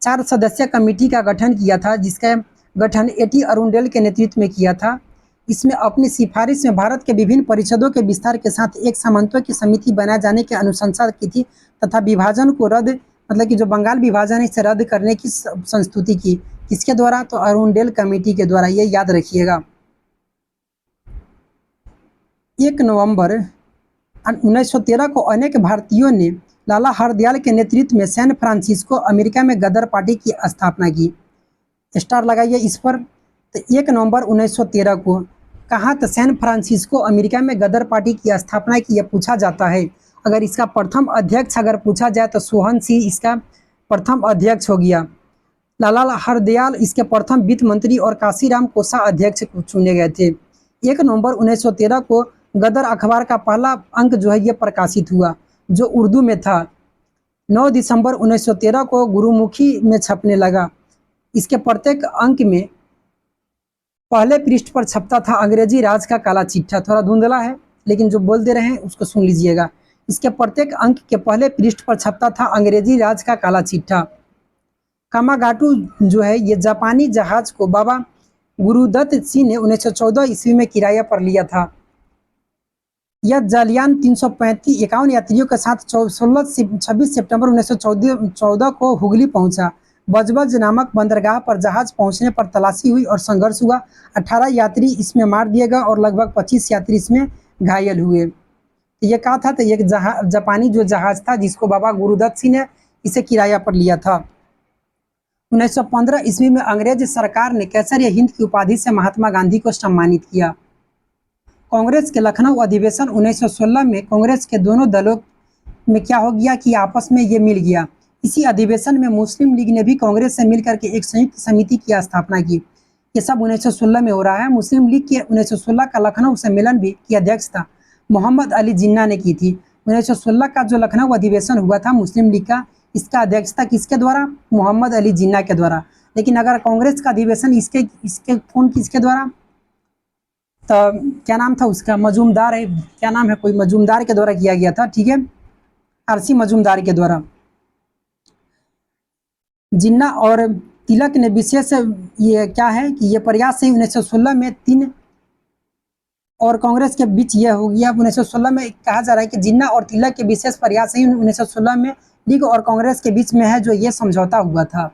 4 सदस्यीय कमेटी का गठन किया था, जिसका गठन एटी अरुणडेल के नेतृत्व में किया था। इसमें अपनी सिफारिश में भारत के विभिन्न परिषदों के विस्तार के साथ एक सामंतों की समिति बनाए जाने की अनुशंसा की थी तथा विभाजन को रद्द, मतलब कि जो बंगाल विभाजन है इसे रद्द करने की संस्तुति की। किसके द्वारा? तो अरुणडेल कमेटी के द्वारा। ये याद रखिएगा। 1 नवंबर 1913 को अनेक भारतीयों ने लाला हरदयाल के नेतृत्व में सैन फ्रांसिस्को अमेरिका में गदर पार्टी की स्थापना की। स्टार लगाइए इस पर। तो 1 नवंबर 1913 को कहाँ, तो सैन फ्रांसिस्को अमेरिका में गदर पार्टी की स्थापना की। यह पूछा जाता है। अगर इसका प्रथम अध्यक्ष अगर पूछा जाए तो सोहन सिंह इसका प्रथम अध्यक्ष हो गया। लाला हरदयाल इसके प्रथम वित्त मंत्री और काशीराम कोसा अध्यक्ष चुने गए थे। 1 नवंबर 1913 को गदर अखबार का पहला अंक जो है ये प्रकाशित हुआ, जो उर्दू में था। 9 दिसंबर 1913 को गुरुमुखी में छपने लगा। इसके प्रत्येक अंक में पहले पृष्ठ पर छपता था अंग्रेजी राज का काला चिट्ठा। थोड़ा धुंधला है लेकिन जो बोल दे रहे हैं उसको सुन लीजिएगा। इसके प्रत्येक अंक के पहले पृष्ठ पर छपता था अंग्रेजी राज का काला चिट्ठा। कामागाटू जो है ये जापानी जहाज को बाबा गुरुदत्त सिंह ने 1914 ईस्वी में किराया पर लिया था। यह जलयान 351 यात्रियों के साथ 26 सितंबर 1914 को हुगली पहुंचा। बजबज नामक बंदरगाह पर जहाज पहुंचने पर तलाशी हुई और संघर्ष हुआ। 18 यात्री इसमें मार दिए गए और लगभग 25 यात्री इसमें घायल हुए। ये कहा था, तो ये जापानी जो जहाज था जिसको बाबा गुरुदत्त सिंह ने इसे किराया पर लिया था। 1915 ईस्वी में अंग्रेज सरकार ने कैसर हिंद की उपाधि से महात्मा गांधी को सम्मानित किया। कांग्रेस के लखनऊ अधिवेशन 1916 में कांग्रेस के दोनों दलों में क्या हो गया कि आपस में ये मिल गया। इसी अधिवेशन में मुस्लिम लीग ने भी कांग्रेस से मिलकर के एक संयुक्त समिति की स्थापना की। ये सब 1916 में हो रहा है। मुस्लिम लीग के 1916 का लखनऊ सम्मेलन भी की अध्यक्षता मोहम्मद अली जिन्ना ने की थी। 1916 का जो लखनऊ अधिवेशन हुआ था मुस्लिम लीग का, इसका अध्यक्षता किसके द्वारा? मोहम्मद अली जिन्ना के द्वारा। लेकिन अगर कांग्रेस का अधिवेशन इसके इसके कौन किसके द्वारा, तो क्या नाम था उसका, मजूमदार है, क्या नाम है, कोई मजूमदार के द्वारा किया गया था। ठीक है, आरसी मजूमदार के द्वारा। जिन्ना और तिलक ने विशेष ये क्या है कि ये प्रयास से 1916 में तीन और कांग्रेस के बीच यह हो गया। 1916 में कहा जा रहा है कि जिन्ना और तिलक के विशेष प्रयास ही 1916 में लीग और कांग्रेस के बीच में है जो ये समझौता हुआ था।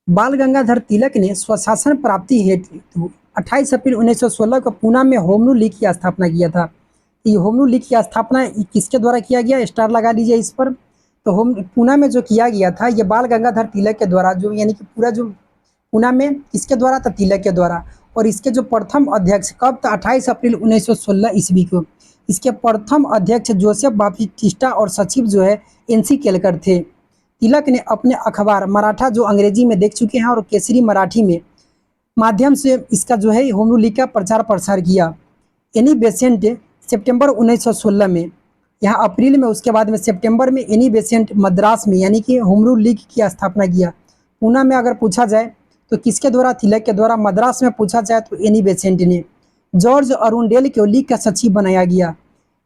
बाल गंगाधर तिलक ने स्वशासन प्राप्ति हेतु 28 अप्रैल 1916 को पूना में होम रूल लीग की स्थापना किया था। ये होम रूल लीग की स्थापना किसके द्वारा किया गया? स्टार लगा दीजिए इस पर। तो होम पूना में जो किया गया था ये बाल गंगाधर तिलक के द्वारा, जो यानी कि पूरा जो पूना में किसके द्वारा था? तिलक के द्वारा। और इसके जो प्रथम अध्यक्ष कब था? 28 अप्रैल 1916 ईस्वी को। इसके प्रथम अध्यक्ष जोसेफ बाप्टिस्टा और सचिव जो है एनसी केलकर थे। तिलक ने अपने अखबार मराठा जो अंग्रेजी में देख चुके हैं और केसरी मराठी में माध्यम से इसका जो है होम रूल लीग का प्रचार प्रसार किया। एनी बेसेंट सितंबर 1916 में, यहाँ अप्रैल में, उसके बाद में सितंबर में एनी बेसेंट मद्रास में यानी कि होम रूल लीग की स्थापना किया। पूना में अगर पूछा जाए तो किसके द्वारा? तिलक के द्वारा। मद्रास में पूछा जाए तो एनी बेसेंट ने। जॉर्ज अरुंडेल को लीग का सचिव बनाया गया।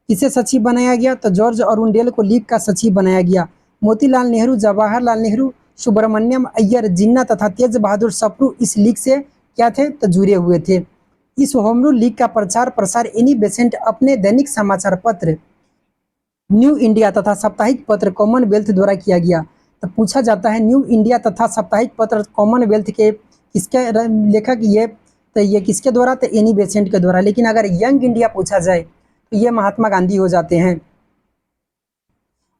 किसे सचिव बनाया गया? तो जॉर्ज अरुंडेल को लीग का सचिव बनाया गया। मोतीलाल नेहरू, जवाहरलाल नेहरू, सुब्रमण्यम अय्यर, जिन्ना तथा तेज बहादुर सप्रू इस लीग से क्या थे? तो जुड़े हुए थे। इस होम रूल लीग का प्रचार प्रसार एनी बेसेंट अपने दैनिक समाचार पत्र न्यू इंडिया तथा साप्ताहिक पत्र कॉमनवेल्थ द्वारा किया गया। तो पूछा जाता है न्यू इंडिया तथा साप्ताहिक पत्र कॉमनवेल्थ के किसके लेखक? ये किसके द्वारा? तो एनी बेसेंट के द्वारा। लेकिन अगर यंग इंडिया पूछा जाए तो ये महात्मा गांधी हो जाते हैं।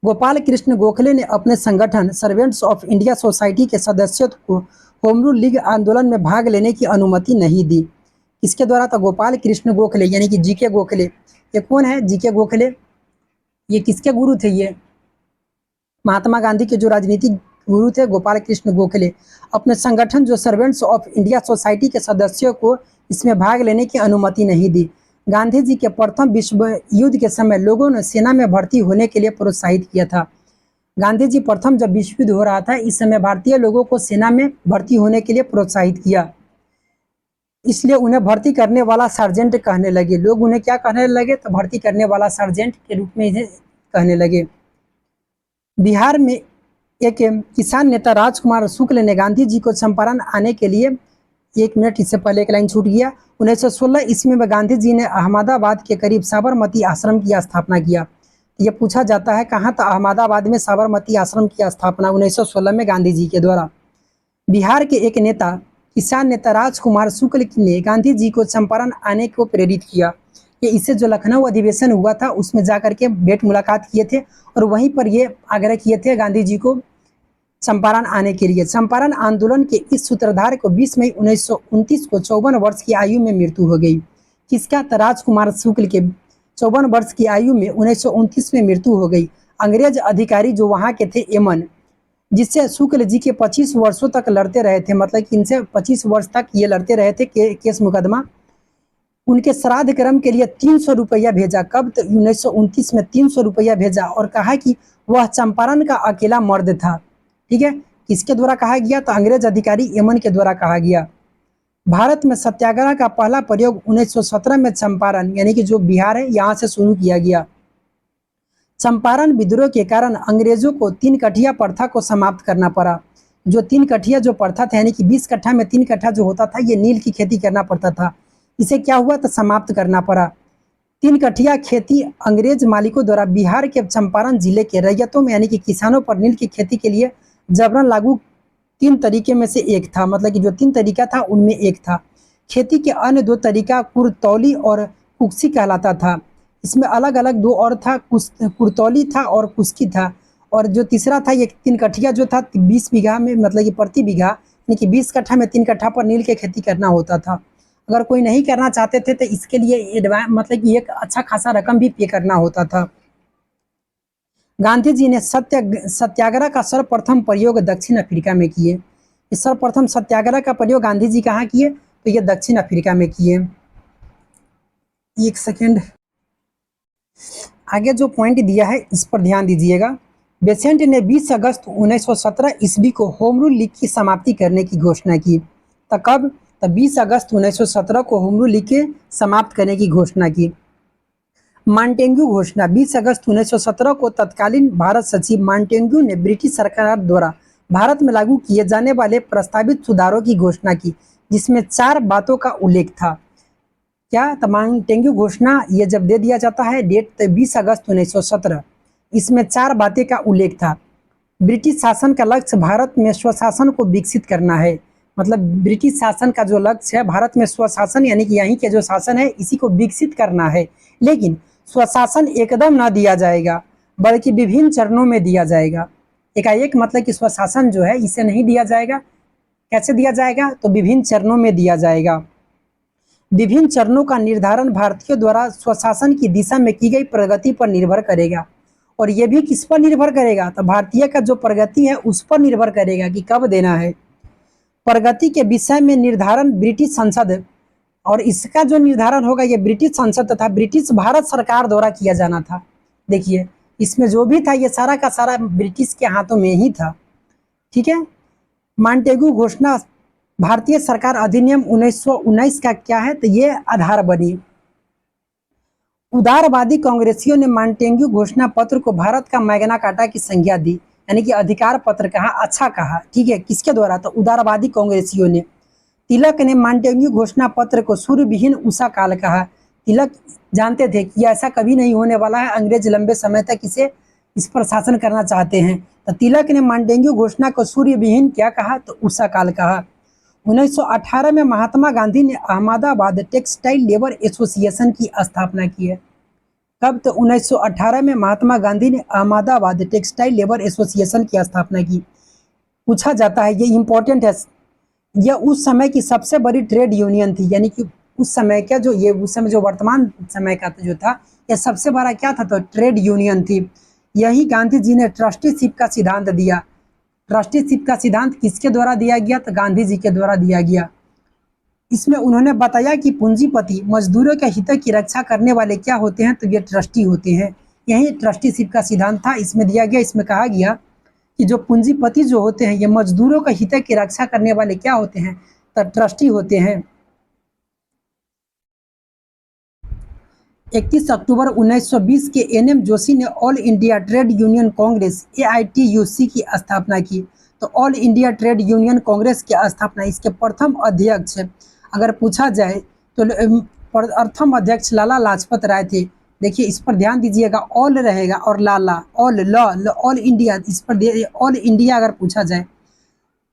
गोपाल कृष्ण गोखले ने अपने संगठन सर्वेंट्स ऑफ इंडिया सोसाइटी के सदस्यों को होम रूल लीग आंदोलन में भाग लेने की अनुमति नहीं दी। किसके द्वारा? था गोपाल कृष्ण गोखले यानी कि जीके गोखले। ये कौन है? जीके गोखले। ये किसके गुरु थे? ये महात्मा गांधी के जो राजनीतिक गुरु थे गोपाल कृष्ण गोखले। अपने संगठन जो सर्वेंट्स ऑफ इंडिया सोसाइटी के सदस्यों को इसमें भाग लेने की अनुमति नहीं दी। गांधी जी के प्रथम विश्व युद्ध के समय लोगों ने सेना में भर्ती होने के लिए प्रोत्साहित किया था। गांधी जी प्रथम जब विश्व युद्ध हो रहा था इस समय भारतीय लोगों को सेना में भर्ती होने के लिए प्रोत्साहित किया, इसलिए उन्हें भर्ती करने वाला सार्जेंट कहने लगे। लोग उन्हें क्या कहने लगे? तो भर्ती करने वाला सार्जेंट के रूप में इन्हें कहने लगे। बिहार में एक किसान नेता राजकुमार शुक्ल ने गांधी जी को चंपारण आने के लिए, एक मिनट इससे पहले एक लाइन छूट गया, 1916 ईस्वी में गांधी जी ने अहमदाबाद के करीब साबरमती आश्रम की स्थापना किया। ये पूछा जाता है कहाँ था? अहमदाबाद में साबरमती आश्रम की स्थापना 1916 में गांधी जी के द्वारा। बिहार के एक नेता किसान नेता राजकुमार शुक्ल ने गांधी जी को चंपारण आने को प्रेरित किया। ये इससे जो लखनऊ अधिवेशन हुआ था उसमें जाकर के भेंट मुलाकात किए थे और वहीं पर ये आग्रह किए थे गांधी जी को चंपारण आने के लिए। चंपारण आंदोलन के इस सूत्रधार को 20 मई 1929 को 54 वर्ष की आयु में मृत्यु हो गई। किसका? तो राजकुमार शुक्ल के 54 वर्ष की आयु में 1929 में मृत्यु हो गई। अंग्रेज अधिकारी जो वहाँ के थे एमन, जिससे शुक्ल जी के 25 वर्षों तक लड़ते रहे थे, मतलब कि इनसे 25 वर्ष तक ये लड़ते रहे थे केस मुकदमा। उनके श्राद्ध कर्म के लिए 300 रुपया भेजा। कब? तो 1929 में 300 रुपया भेजा और कहा कि वह चंपारण का अकेला मर्द था। ठीक है, किसके द्वारा कहा गया? तो अंग्रेज अधिकारी एमन के द्वारा कहा गया। भारत में सत्याग्रह का पहला प्रयोग 1917 में चंपारण यानी कि जो बिहार है यहाँ से शुरू किया गया। चंपारण विद्रोह के कारण अंग्रेजों को 3 कठिया प्रथा को समाप्त करना पड़ा। जो 3 कठिया जो प्रथा था, यानी कि 20 कट्ठा में 3 कट्ठा जो होता था, ये नील की खेती करना पड़ता था। इसे क्या हुआ तो समाप्त करना पड़ा। 3 कठिया खेती अंग्रेज मालिकों द्वारा बिहार के चंपारण जिले के रैयतों में यानी कि किसानों पर नील की खेती के लिए जबरन लागू 3 तरीके में से एक था। मतलब कि जो 3 तरीका था उनमें एक था। खेती के अन्य 2 तरीका कुरतौली और कुक्सी कहलाता था। इसमें अलग अलग 2 और था, कुरतौली था और कुस्की था। और जो तीसरा था ये 3 कठिया जो था 20 बीघा में, मतलब कि प्रति बीघा यानी कि 20 कट्ठा में 3 कट्ठा पर नील की खेती करना होता था। अगर कोई नहीं करना चाहते थे तो इसके लिए मतलब कि एक अच्छा खासा रकम भी पे करना होता था। गांधी जी ने सत्याग्रह का सर्वप्रथम प्रयोग दक्षिण अफ्रीका में किए। इस सर्वप्रथम सत्याग्रह का प्रयोग गांधी जी कहाँ किए तो ये दक्षिण अफ्रीका में किए। एक सेकेंड, आगे जो पॉइंट दिया है इस पर ध्यान दीजिएगा। बेसेंट ने 20 अगस्त 1917 ईस्वी को होम रूल लीग की समाप्ति करने की घोषणा की। तो कब? तो 20 अगस्त 1917 को होम रूल लीग के समाप्त करने की घोषणा की। मांटेग्यू घोषणा 20 अगस्त 1917 को तत्कालीन भारत सचिव मांटेग्यू ने ब्रिटिश सरकार द्वारा भारत में लागू किए जाने वाले प्रस्तावित सुधारों की घोषणा की, जिसमें 4 बातों का उल्लेख था। क्या? तो मांटेग्यू घोषणा ये जब दे दिया जाता है डेट तो 20 अगस्त 1917, इसमें 4 बातें का उल्लेख था। ब्रिटिश शासन का लक्ष्य भारत में स्वशासन को विकसित करना है। मतलब ब्रिटिश शासन का जो लक्ष्य है भारत में स्वशासन यानी कि यहीं के जो शासन है इसी को विकसित करना है। लेकिन स्वशासन एकदम ना दिया जाएगा बल्कि विभिन्न चरणों में दिया जाएगा। एकाएक मतलब कि स्वशासन जो है इसे नहीं दिया जाएगा। कैसे दिया जाएगा? तो विभिन्न चरणों में दिया जाएगा। विभिन्न चरणों का निर्धारण भारतीयों द्वारा स्वशासन की दिशा में की गई प्रगति पर निर्भर करेगा। और ये भी किस पर निर्भर करेगा? तो भारतीय का जो प्रगति है उस पर निर्भर करेगा कि कब देना है। प्रगति के विषय में निर्धारण ब्रिटिश संसद, और इसका जो निर्धारण होगा ये ब्रिटिश संसद तथा ब्रिटिश भारत सरकार द्वारा किया जाना था। देखिए इसमें जो भी था ये सारा का सारा ब्रिटिश के हाथों में ही था। ठीक है। मांटेग्यू घोषणा भारतीय सरकार अधिनियम 1919 का क्या है तो ये आधार बनी। उदारवादी कांग्रेसियों ने मांटेग्यू घोषणा पत्र को भारत का मैग्ना कार्टा की संज्ञा दी, यानी कि अधिकार पत्र कहा, अच्छा कहा। ठीक है, किसके द्वारा? तो उदारवादी कांग्रेसियों ने। तिलक ने मांटेग्यू घोषणा पत्र को सूर्य विहीन उषा काल कहा। तिलक जानते थे कि ऐसा कभी नहीं होने वाला है, अंग्रेज लंबे समय तक इस पर शासन करना चाहते हैं। तो तिलक ने मांटेग्यू घोषणा को सूर्य विहीन क्या कहा तो उषा काल कहा। 1918 में महात्मा गांधी ने अहमदाबाद टेक्सटाइल लेबर एसोसिएशन की स्थापना की है। कब? तो 1918 में महात्मा गांधी ने अहमदाबाद टेक्सटाइल लेबर एसोसिएशन की स्थापना की। पूछा जाता है, ये इंपॉर्टेंट है, यह उस समय की सबसे बड़ी ट्रेड यूनियन थी। यानी कि उस समय का जो ये उस समय जो वर्तमान समय का जो था यह सबसे बड़ा क्या था तो ट्रेड यूनियन थी। यही गांधी जी ने ट्रस्टीशिप का सिद्धांत दिया। ट्रस्टीशिप का सिद्धांत किसके द्वारा दिया गया? तो गांधी जी के द्वारा दिया गया। इसमें उन्होंने बताया कि पूंजीपति मजदूरों के हितों की रक्षा करने वाले क्या होते हैं तो ये ट्रस्टी होते हैं। यही ट्रस्टीशिप का सिद्धांत था, इसमें दिया गया। इसमें कहा गया कि जो पूंजीपति जो होते हैं ये मजदूरों के हितों की रक्षा करने वाले क्या होते हैं तो ट्रस्टी होते हैं। 31 अक्टूबर 1920 के एनएम जोशी ने all India trade union Congress AITUC की स्थापना की। तो all India trade union Congress की स्थापना, इसके प्रथम अध्यक्ष अगर पूछा जाए तो प्रथम अध्यक्ष लाला लाजपत राय थे। देखिए इस पर ध्यान दीजिएगा, ऑल रहेगा और लाला, ऑल इंडिया, इस पर ऑल इंडिया अगर पूछा जाए।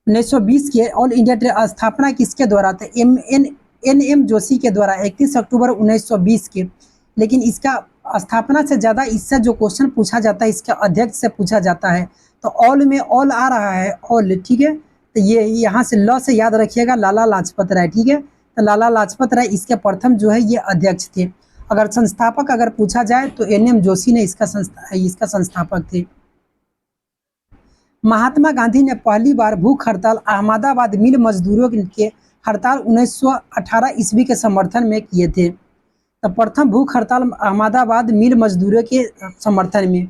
1920 के ऑल इंडिया स्थापना किसके द्वारा? था NM जोशी के द्वारा 31 अक्टूबर 1920 के। लेकिन इसका स्थापना से ज़्यादा इससे जो क्वेश्चन पूछा जाता है इसके अध्यक्ष से पूछा जाता है। तो ऑल में ऑल आ रहा है, ऑल। ठीक है, तो ये यहाँ से लॉ से याद रखिएगा, लाला लाजपत राय। ठीक है, तो लाला लाजपत राय इसके प्रथम जो है ये अध्यक्ष थे। अगर संस्थापक अगर पूछा जाए तो NM जोशी ने इसका संस्थापक थे। महात्मा गांधी ने पहली बार भूख हड़ताल अहमदाबाद मिल मजदूरों के हड़ताल 1918 ईस्वी के समर्थन में किए थे। तो प्रथम भूख हड़ताल अहमदाबाद मिल मजदूरों के समर्थन में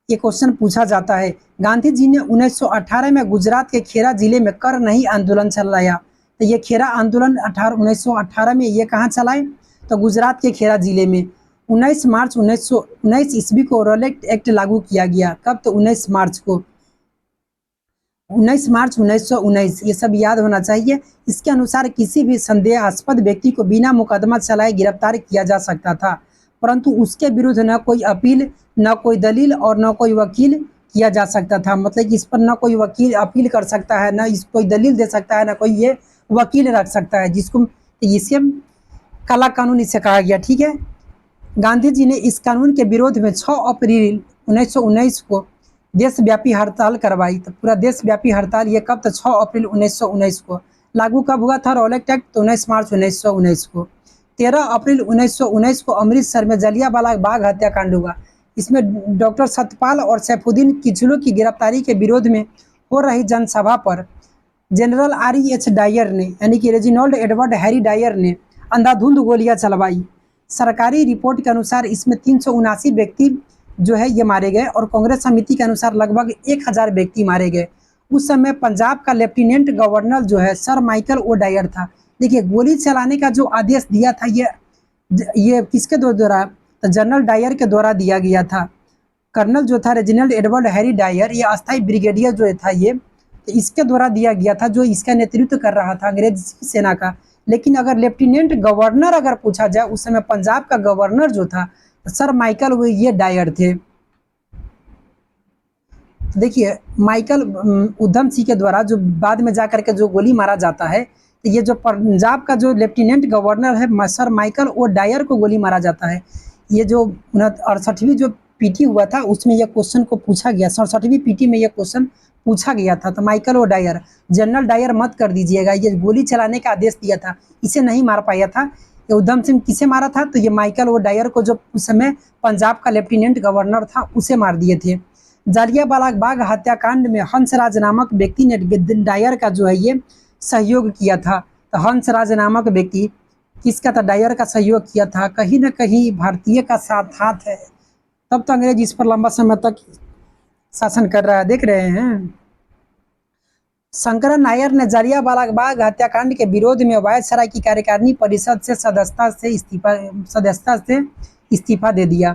ये क्वेश्चन पूछा जाता है। गांधी जी ने 1918 में गुजरात के खेरा जिले में कर नहीं आंदोलन चलाया। तो ये खेरा आंदोलन 1918 में ये कहाँ चलाए तो गुजरात के खेरा जिले में। 19 मार्च 1919 ईस्वी को रॉलेट एक्ट लागू किया गया। कब? तो 19 मार्च को, 19 मार्च 1919, ये सब याद होना चाहिए। इसके अनुसार किसी भी संदेहास्पद व्यक्ति को बिना मुकदमा चलाए गिरफ्तार किया जा सकता था, परंतु उसके विरुद्ध न कोई अपील, न कोई दलील और न कोई वकील किया जा सकता था। मतलब कि इस पर न कोई वकील अपील कर सकता है, न इस कोई दलील दे सकता है, न कोई ये वकील रख सकता है, जिसको इसे काला कानून इसे कहा गया। ठीक है। गांधी जी ने इस कानून के विरोध में 6 अप्रैल 1919 को देशव्यापी हड़ताल करवाई। तो पूरा देशव्यापी हड़ताल ये कब? तो 6 अप्रैल 1919 को। लागू कब हुआ था रॉलेट एक्ट? तो 19 मार्च 1919 को। 13 अप्रैल 1919 को अमृतसर में जलियांवाला बाग हत्याकांड हुआ। इसमें डॉक्टर सत्यपाल और सैफुद्दीन किचलू की गिरफ्तारी के विरोध में हो रही जनसभा पर जनरल REH डायर ने, यानी कि रेजिनॉल्ड एडवर्ड हैरी डायर ने अंधाधुंध गोलियां चलवाई। सरकारी रिपोर्ट के अनुसार इसमें 379 व्यक्ति जो है ये मारे गए और कांग्रेस समिति के अनुसार लगभग 1000 व्यक्ति मारे गए। उस समय पंजाब का लेफ्टिनेंट गवर्नर जो है सर माइकल ओ डायर था। देखिए, गोली चलाने का जो आदेश दिया था ये किसके द्वारा? तो जनरल डायर के द्वारा दिया गया था। कर्नल जो था रेजिनल्ड एडवर्ड हैरी डायर, ये अस्थायी ब्रिगेडियर जो था ये, तो इसके द्वारा दिया गया था, जो इसका नेतृत्व कर रहा था अंग्रेज सेना का। लेकिन अगर लेफ्टिनेंट गवर्नर अगर पूछा जाए, उस समय पंजाब का गवर्नर जो था सर माइकल वो ये डायर थे। देखिए, माइकल उधम सिंह के द्वारा जो बाद में जाकर के जो गोली मारा जाता है, तो ये जो पंजाब का जो लेफ्टिनेंट गवर्नर है सर माइकल ओ डायर को गोली मारा जाता है। ये जो 68वीं जो पीटी हुआ था उसमें यह क्वेश्चन को पूछा गया, 67वीं पीटी में यह क्वेश्चन पूछा गया था। तो Michael O Dwyer, general Dyer मत कर दीजिएगा, ये गोली चलाने का आदेश दिया था, इसे नहीं मार पाया था। ये उधम सिंह किसे मारा था? तो ये माइकल ओ डायर को, जो उस समय पंजाब का लेफ्टिनेंट गवर्नर था, उसे मार दिए थे। जालियांवाला बाग हत्याकांड में हंसराज नामक व्यक्ति ने डायर का जो है ये सहयोग किया था। तो हंसराज नामक व्यक्ति किसका था? डायर का सहयोग किया था। कहीं ना कहीं भारतीय का साथ हाथ है, तब तो अंग्रेज इस पर लंबा समय तक शासन कर रहा है। देख रहे हैं। शंकरन नायर ने जालियांवाला बाग हत्याकांड के विरोध में वायसराय की कार्यकारिणी परिषद से सदस्यता से इस्तीफा दे दिया।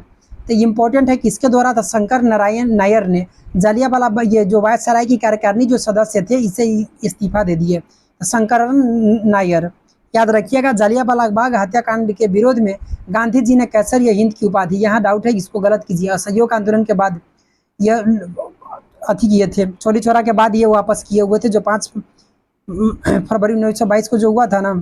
तो इम्पोर्टेंट है किसके द्वारा था? शंकर नारायण नायर ने जालियांवाला ये जो वायसराय की कार्यकारिणी जो सदस्य थे, इसे इस्तीफा दे दिए। शंकर नायर, याद रखिएगा। जालियांवाला बाग हत्याकांड के विरोध में गांधी जी ने कैसर या हिंद की उपाधि, यहाँ डाउट है, इसको गलत कीजिए। असहयोग आंदोलन के बाद यह अति किए थे, चौरी चौरा के बाद ये वापस किए हुए थे, जो 5 फरवरी 1922 को जो हुआ था ना,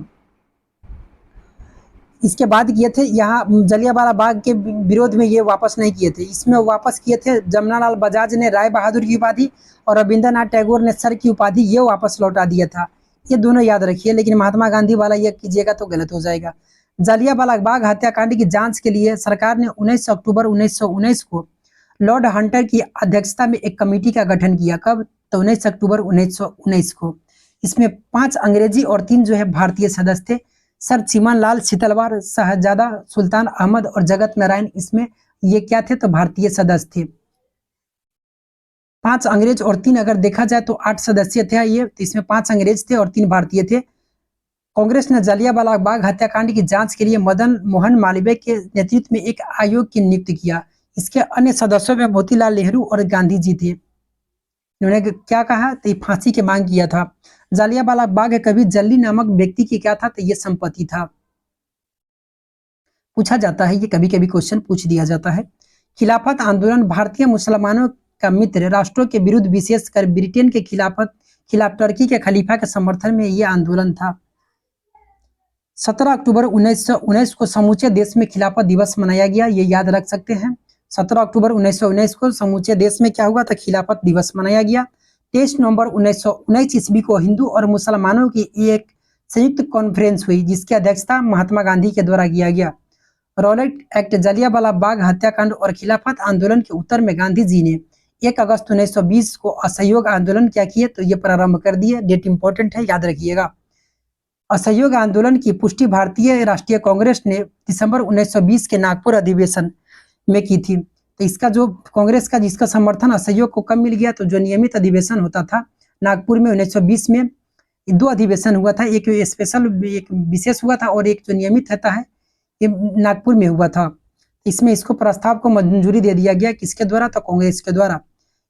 इसके बाद किए थे। यहाँ जलियांवाला बाग के विरोध में ये वापस नहीं किए थे। इसमें वापस किए थे जमनालाल बजाज ने राय बहादुर की उपाधि और रविंद्रनाथ टैगोर ने सर की उपाधि, ये वापस लौटा दिया था। ये दोनों याद रखिए, लेकिन महात्मा गांधी वाला ये कीजिएगा तो गलत हो जाएगा। जालियांवाला बाग हत्याकांड की जांच के लिए सरकार ने 19 अक्टूबर 1919 को लॉर्ड हंटर की अध्यक्षता में एक कमेटी का गठन किया। कब? तो 19 अक्टूबर 1919 को। इसमें 5 अंग्रेजी और 3 जो है भारतीय सदस्य थे। सर चिमन लाल छितलवार, शहजादा सुल्तान अहमद और जगत नारायण, इसमें ये क्या थे? तो भारतीय सदस्य थे। 5 अंग्रेज और 3, अगर देखा जाए तो 8 सदस्य थे ये। तो इसमें 5 अंग्रेज थे और 3 भारतीय थे। कांग्रेस ने जालियांवाला बाग हत्याकांड की जांच के लिए मदन मोहन मालवीय के नेतृत्व में एक आयोग की नियुक्ति किया। इसके अन्य सदस्यों में मोतीलाल नेहरू और गांधी जी थे। इन्होंने क्या कहा? तो ये फांसी की मांग किया था। जालियांवाला बाग कभी जल्ली नामक व्यक्ति की क्या था? तो ये संपत्ति था। पूछा जाता है, ये कभी कभी क्वेश्चन पूछ दिया जाता है। खिलाफत आंदोलन भारतीय मुसलमानों का मित्र राष्ट्रों के विरुद्ध, विशेषकर ब्रिटेन के खिलाफ टर्की के खलीफा के समर्थन में यह आंदोलन था। 17 अक्टूबर 1919 को समूचे देश में खिलाफत दिवस मनाया गया, ये याद रख सकते हैं। 17 अक्टूबर 1919 को समूचे देश में क्या हुआ था? खिलाफत दिवस मनाया गया। 23 नवंबर 1919 ईस्वी को हिंदू और मुसलमानों की एक संयुक्त कॉन्फ्रेंस हुई, जिसकी अध्यक्षता महात्मा गांधी के द्वारा किया गया। रॉलेट एक्ट, जालियांवाला बाग हत्याकांड और खिलाफत आंदोलन के उत्तर में गांधी जी ने 1 अगस्त 1920 को असहयोग आंदोलन क्या किए? तो ये प्रारंभ कर दिए। डेट इंपॉर्टेंट है, याद रखिएगा। असहयोग आंदोलन की पुष्टि भारतीय राष्ट्रीय कांग्रेस ने दिसंबर 1920 के नागपुर अधिवेशन में की थी। तो इसका जो कांग्रेस का जिसका समर्थन असहयोग को कब मिल गया? तो जो नियमित अधिवेशन होता था नागपुर में 1920 में, 2 अधिवेशन हुआ था, एक स्पेशल एक विशेष हुआ था और एक जो नियमित रहता है ये नागपुर में हुआ था। इसमें इसको प्रस्ताव को मंजूरी दे दिया गया, किसके द्वारा? तो कांग्रेस के द्वारा।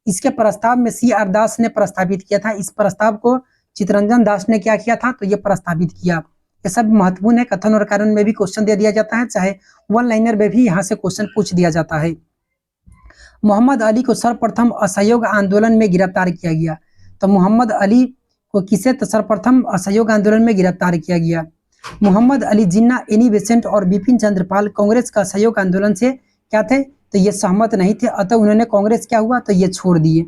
इसके प्रस्ताव में CR दास ने प्रस्तावित किया था। इस प्रस्ताव को चित्तरंजन दास ने क्या किया था? तो ये प्रस्तावित किया। ये सब महत्वपूर्ण है। कथन और कारण में भी क्वेश्चन दे दिया जाता है, चाहे वन लाइनर में भी यहाँ से क्वेश्चन पूछ दिया जाता है। मोहम्मद अली को सर्वप्रथम असहयोग आंदोलन में गिरफ्तार किया गया। तो मोहम्मद अली को किसे तो सर्वप्रथम असहयोग आंदोलन में गिरफ्तार किया गया? मोहम्मद अली जिन्ना, एनी बेसेंट और बिपिन चंद्र पाल कांग्रेस का सहयोग आंदोलन से क्या थे? तो ये सहमत नहीं थे, अतः उन्होंने कांग्रेस क्या हुआ? तो ये छोड़ दिए।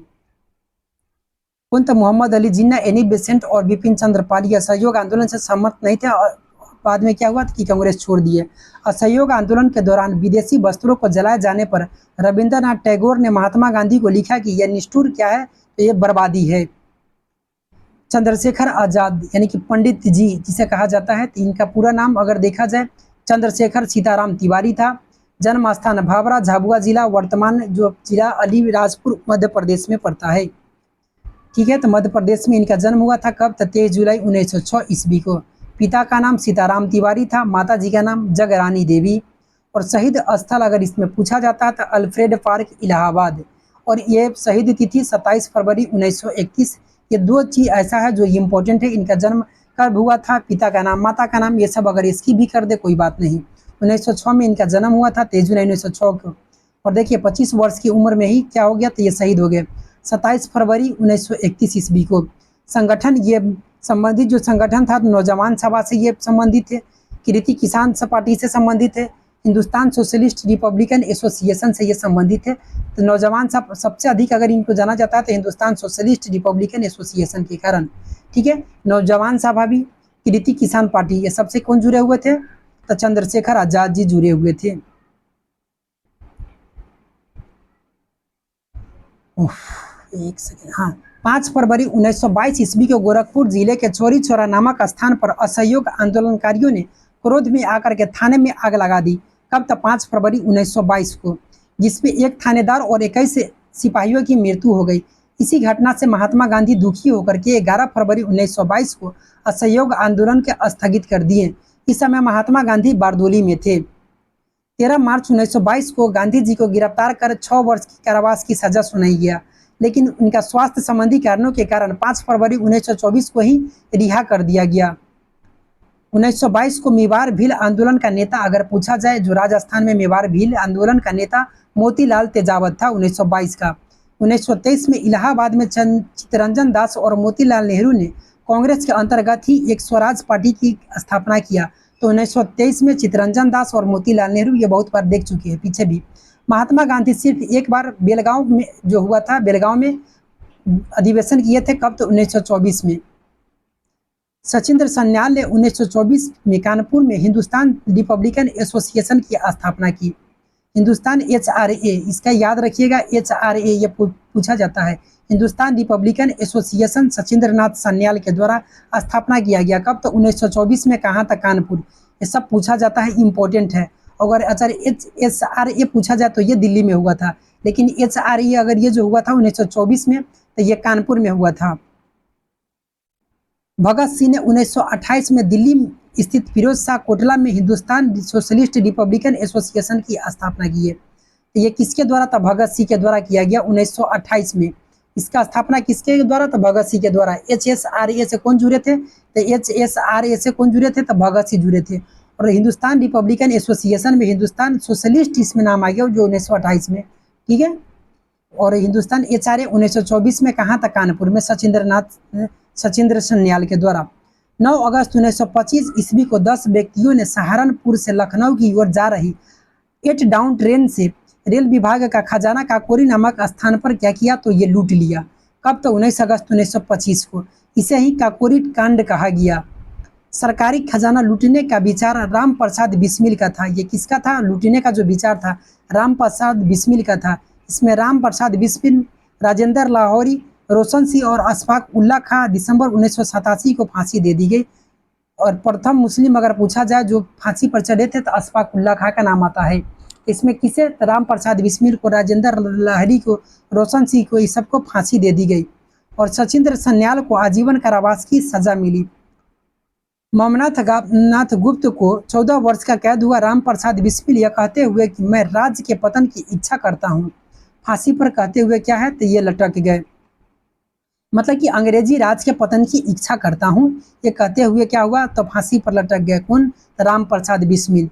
कौन? तो मोहम्मद अली जिन्ना, एनी बेसेंट और बिपिन चंद्र पाल ये असहयोग आंदोलन से सहमत नहीं थे और बाद में क्या हुआ कि कांग्रेस छोड़ दिए। असहयोग आंदोलन के दौरान विदेशी वस्त्रों को जलाए जाने पर रविंद्रनाथ टैगोर ने महात्मा गांधी को लिखा कि यह निष्ठुर क्या है? तो ये बर्बादी है। चंद्रशेखर आजाद यानी कि पंडित जी जिसे कहा जाता है, तो इनका पूरा नाम अगर देखा जाए चंद्रशेखर सीताराम तिवारी था। जन्म स्थान भाभरा, झाबुआ जिला, वर्तमान जो जिला अलीराजपुर मध्य प्रदेश में पड़ता है। ठीक है, तो मध्य प्रदेश में इनका जन्म हुआ था कब? तो 23 जुलाई 1906 ईस्वी को। पिता का नाम सीताराम तिवारी था, माता जी का नाम जगरानी देवी। और शहीद स्थल अगर इसमें पूछा जाता है तो अल्फ्रेड पार्क इलाहाबाद। और ये शहीद तिथि 27 फरवरी 1931। ये दो चीज ऐसा है जो इम्पोर्टेंट है। इनका जन्म कब हुआ था, पिता का नाम, माता का नाम, ये सब अगर इसकी भी कर दे कोई बात नहीं। 1906 में इनका जन्म हुआ था, 23 जुलाई 1906 को। और देखिए 25 वर्ष की उम्र में ही क्या हो गया? तो ये शहीद हो गए 27 फरवरी 1931 ईस्वी को। संगठन ये संबंधित जो संगठन था नौजवान सभा से ये संबंधित है, कृति किसान पार्टी से संबंधित है, हिंदुस्तान सोशलिस्ट रिपब्लिकन एसोसिएशन से ये संबंधित है। तो नौजवान सभा सबसे अधिक अगर इनको जाना जाता है तो हिंदुस्तान सोशलिस्ट रिपब्लिकन एसोसिएशन के कारण। ठीक है, नौजवान सभा भी, कृति किसान पार्टी, ये सबसे कौन जुड़े हुए थे? तो चंद्रशेखर आजाद जी जुड़े हुए थे। एक सेकेंड, हाँ। 5 फरवरी 1922 ईस्वी को गोरखपुर जिले के चौरी चौरा नामक स्थान पर असहयोग आंदोलनकारियों ने क्रोध में आकर के थाने में आग लगा दी। कब? तक 5 फरवरी 1922 को, जिसमें एक थानेदार और 21 सिपाहियों की मृत्यु हो गई। इसी घटना से महात्मा गांधी दुखी होकर के 11 फरवरी 1922 को असहयोग आंदोलन के स्थगित कर दिए। इस समय महात्मा गांधी बारदोली में थे। 13 मार्च 1922 को गांधी जी को गिरफ्तार कर 6 वर्ष की कारावास की सजा सुनाई गया, लेकिन उनका स्वास्थ्य संबंधी कारणों के कारण 5 फरवरी 1924 को ही रिहा कर दिया गया। 1922 को मेवाड़ भील आंदोलन का नेता अगर पूछा जाए, जो राजस्थान में मेवाड़ भील आंदोलन का नेता मोतीलाल तेजावत था 1922 का। 1923 में इलाहाबाद में चित्तरंजन दास और मोतीलाल नेहरू ने कांग्रेस के अंतर्गत ही एक स्वराज पार्टी की स्थापना किया। तो 1923 में चित्तरंजन दास और मोतीलाल नेहरू ये बहुत बार देख चुके हैं पीछे भी। महात्मा गांधी सिर्फ एक बार बेलगांव में जो हुआ था, बेलगांव में अधिवेशन किए थे कब? तो 1924 में। सचिंद्र सन्याल ने 1924 में कानपुर में हिंदुस्तान रिपब्लिकन एसोसिएशन की स्थापना की। हिंदुस्तान HRA, इसका याद रखिएगा, HRA ये पूछा जाता है। हिंदुस्तान रिपब्लिकन एसोसिएशन सचिंद्र नाथ सन्याल के द्वारा स्थापना किया गया कब? तो 1924 में। कहाँ तक? कानपुर। ये सब पूछा जाता है, इम्पोर्टेंट है। अगर HRA पूछा जाए तो ये दिल्ली में हुआ था, लेकिन HRA अगर ये जो हुआ था 1924 में तो ये कानपुर में हुआ था। भगत सिंह ने 1928 में दिल्ली स्थित फिरोज शाह कोटला में हिंदुस्तान सोशलिस्ट रिपब्लिकन एसोसिएशन की स्थापना की है। तो ये किसके द्वारा था? भगत सिंह के द्वारा किया गया 1928 में। इसका स्थापना किसके द्वारा? तो भगत सिंह के द्वारा। HSRA से कौन जुड़े थे? तो HSRA से कौन जुड़े थे? तो भगत सिंह जुड़े थे। और हिंदुस्तान रिपब्लिकन एसोसिएशन में हिंदुस्तान सोशलिस्ट इसमें नाम आ गया जो 1928 में। ठीक है, और हिंदुस्तान HRA 1924 में। कहाँ तक? कानपुर में, सचिंद्र सन्याल के द्वारा। 9 अगस्त 1925 ईस्वी को 10 व्यक्तियों ने सहारनपुर से लखनऊ की ओर जा रही 8 डाउन ट्रेन से रेल विभाग का खजाना काकोरी नामक स्थान पर क्या किया? तो ये लूट लिया। कब? तो 19 अगस्त 1925 को। इसे ही काकोरी कांड कहा गया। सरकारी खजाना लूटने का विचार राम प्रसाद बिस्मिल का था। ये किसका था? लूटने का जो विचार था राम प्रसाद बिस्मिल का था। इसमें राम प्रसाद बिस्मिल, राजेंद्र लाहौरी, रोशन सिंह और अशफाक उल्ला खां दिसंबर 1987 को फांसी दे दी गई। और प्रथम मुस्लिम अगर पूछा जाए जो फांसी पर चढ़े थे तो अशफाक उल्ला खां का नाम आता है। इसमें किसे? राम प्रसाद बिस्मिल को, राजेंद्र लाहौरी को, रोशन सिंह को, इस सबको फांसी दे दी गई। और सचिंद्र सन्याल को आजीवन कारावास की सजा मिली। नाथ गुप्त को 14 वर्ष का कैद हुआ। राम प्रसाद बिस्मिल यह कहते हुए कि मैं राज्य के पतन की इच्छा करता हूँ, फांसी पर कहते हुए क्या है तो ये लटक गए। मतलब कि अंग्रेजी राज के पतन की इच्छा करता हूँ, ये कहते हुए क्या हुआ तो फांसी पर लटक गए। कौन? राम प्रसाद बिस्मिल।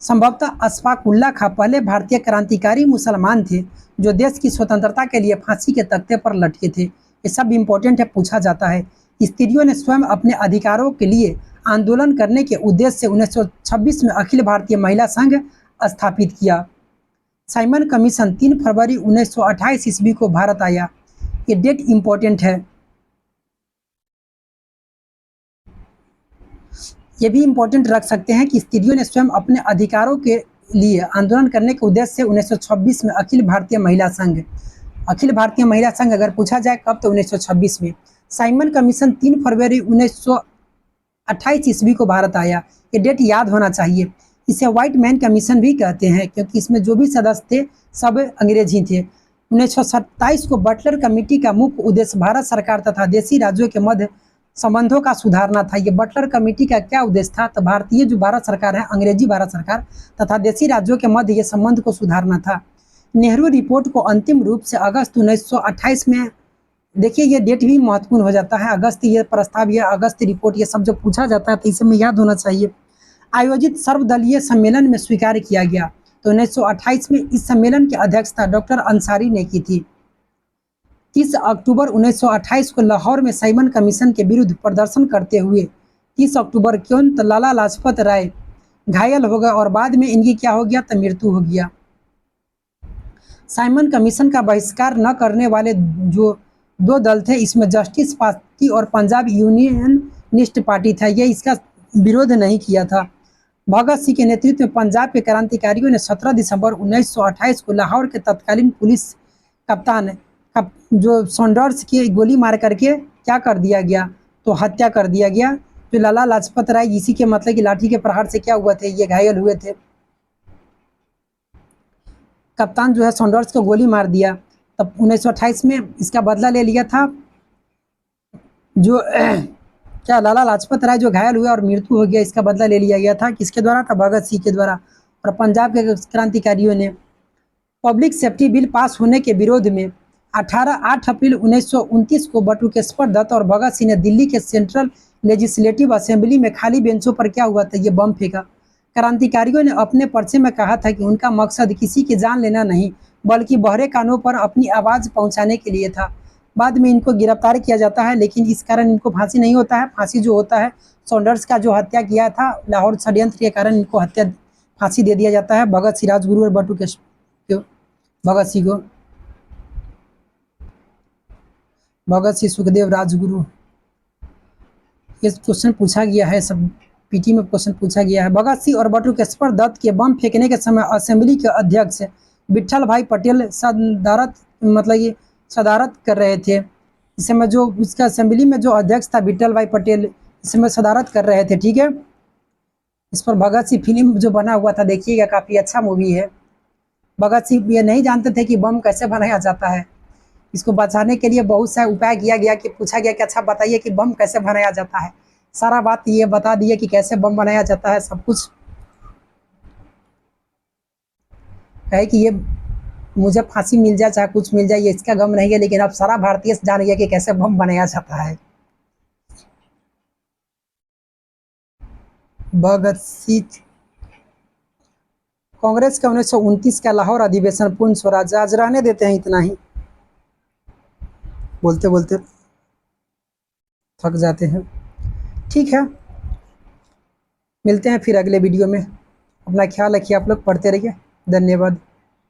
संभवतः अशफाक उल्ला खां पहले भारतीय क्रांतिकारी मुसलमान थे जो देश की स्वतंत्रता के लिए फांसी के तख्ते पर लटके थे। ये सब इम्पोर्टेंट है, पूछा जाता है। स्त्रियों ने स्वयं अपने अधिकारों के लिए आंदोलन करने के उद्देश्य से 1926 में अखिल भारतीय महिला संघ स्थापित किया। साइमन कमीशन 3 फरवरी 1928 ईस्वी को भारत आया। ये डेट इम्पोर्टेंट है। ये भी इम्पोर्टेंट रख सकते हैं कि स्त्रियों ने स्वयं अपने अधिकारों के लिए आंदोलन करने के उद्देश्य से 1926 में अखिल भारतीय महिला संघ अगर पूछा जाए कब तो 1926 में। साइमन कमीशन 3 फरवरी 1928 ईस्वी को भारत आया। ये डेट याद होना चाहिए। इसे व्हाइट मैन कमीशन भी कहते हैं क्योंकि इसमें जो भी सदस्य थे सब अंग्रेज ही थे। 1927 को बटलर कमेटी का मुख्य उद्देश्य भारत सरकार तथा देशी राज्यों के मध्य संबंधों का सुधारना था। ये बटलर कमेटी का क्या उद्देश्य था तो भारतीय जो भारत सरकार है, अंग्रेजी भारत सरकार तथा देशी राज्यों के मध्य ये संबंध को सुधारना था। नेहरू रिपोर्ट को अंतिम रूप से अगस्त 1928 में, देखिए ये डेट भी महत्वपूर्ण हो जाता है। अगस्त ये प्रस्ताव, ये अगस्त रिपोर्ट, ये सब जब पूछा जाता है तो इसे में याद होना चाहिए। आयोजित सर्वदलीय सम्मेलन में स्वीकार किया गया। तो 1928 में इस सम्मेलन की अध्यक्षता डॉक्टर अंसारी ने की थी। 30 अक्टूबर 1928 को लाहौर में साइमन कमीशन के विरुद्ध प्रदर्शन करते हुए 30 अक्टूबर क्यों तो लाला लाजपत राय घायल हो गए और बाद में इनकी क्या हो गया तो मृत्यु हो गया। साइमन कमीशन का बहिष्कार न करने वाले जो 2 दल थे, इसमें जस्टिस पार्टी और पंजाब यूनियनिस्ट पार्टी था, ये इसका विरोध नहीं किया था। भगत सिंह के नेतृत्व में पंजाब के क्रांतिकारियों ने 17 दिसंबर 1928 को लाहौर के तत्कालीन पुलिस कप्तान जो सॉन्डर्स की गोली मार करके क्या कर दिया गया तो हत्या कर दिया गया। जो लाला लाजपत राय, इसी के मतलब कि लाठी के प्रहार से क्या हुआ थे, ये घायल हुए थे। कप्तान जो है सॉन्डर्स को गोली मार दिया। तब 1928 में इसका बदला ले लिया था जो क्या लाला लाजपत राय जो घायल हुए और मृत्यु हो गया, इसका बदला ले लिया गया था। किसके द्वारा था? भगत सिंह के द्वारा। और पंजाब के क्रांतिकारियों ने पब्लिक सेफ्टी बिल पास होने के विरोध में 8 अप्रैल 1929 को बटुकेश्वर दत्त और भगत सिंह ने दिल्ली के सेंट्रल लेजिस्लेटिव असेंबली में खाली बेंचों पर क्या हुआ था, ये बम फेंका। क्रांतिकारियों ने अपने पर्चे में कहा था कि उनका मकसद किसी की जान लेना नहीं बल्कि बहरे कानों पर अपनी आवाज़ पहुंचाने के लिए था। बाद में इनको गिरफ्तार किया जाता है लेकिन इस कारण इनको फांसी नहीं होता है। फांसी जो होता है सॉन्डर्स का जो हत्या किया था लाहौर षड्यंत्र के कारण इनको फांसी दे दिया जाता है। भगत सिंह राजगुरु और भगत सिंह को भगत सिंह सुखदेव राजगुरु, ये क्वेश्चन पूछा गया है, सब पीटी में क्वेश्चन पूछा गया है। भगत सिंह और बटुकेश्वर दत्त के बम फेंकने के समय असेंबली के अध्यक्ष विट्ठल भाई पटेल सदारत कर रहे थे। इस समय जो इसका असेंबली में जो अध्यक्ष था विट्ठल भाई पटेल, इस समय सदारत कर रहे थे। ठीक है, इस पर भगत सिंह फिल्म जो बना हुआ था, देखिएगा, काफ़ी अच्छा मूवी है। भगत सिंह ये नहीं जानते थे कि बम कैसे बनाया जाता है। इसको बचाने के लिए बहुत सा उपाय किया गया कि पूछा गया कि अच्छा बताइए कि बम कैसे बनाया जाता है। सारा बात ये बता दिए कि कैसे बम बनाया जाता है, सब कुछ है कि ये मुझे फांसी मिल जाए चाहे कुछ मिल जाए, ये इसका गम नहीं है, लेकिन अब सारा भारतीय जान गया कि कैसे बम बनाया जाता है। भगत सिंह कांग्रेस का 1929 का लाहौर अधिवेशन पूर्ण स्वराज। आज रहने देते हैं, इतना ही बोलते बोलते थक जाते हैं। ठीक है, मिलते हैं फिर अगले वीडियो में। अपना ख्याल रखिए, आप लोग पढ़ते रहिए। धन्यवाद।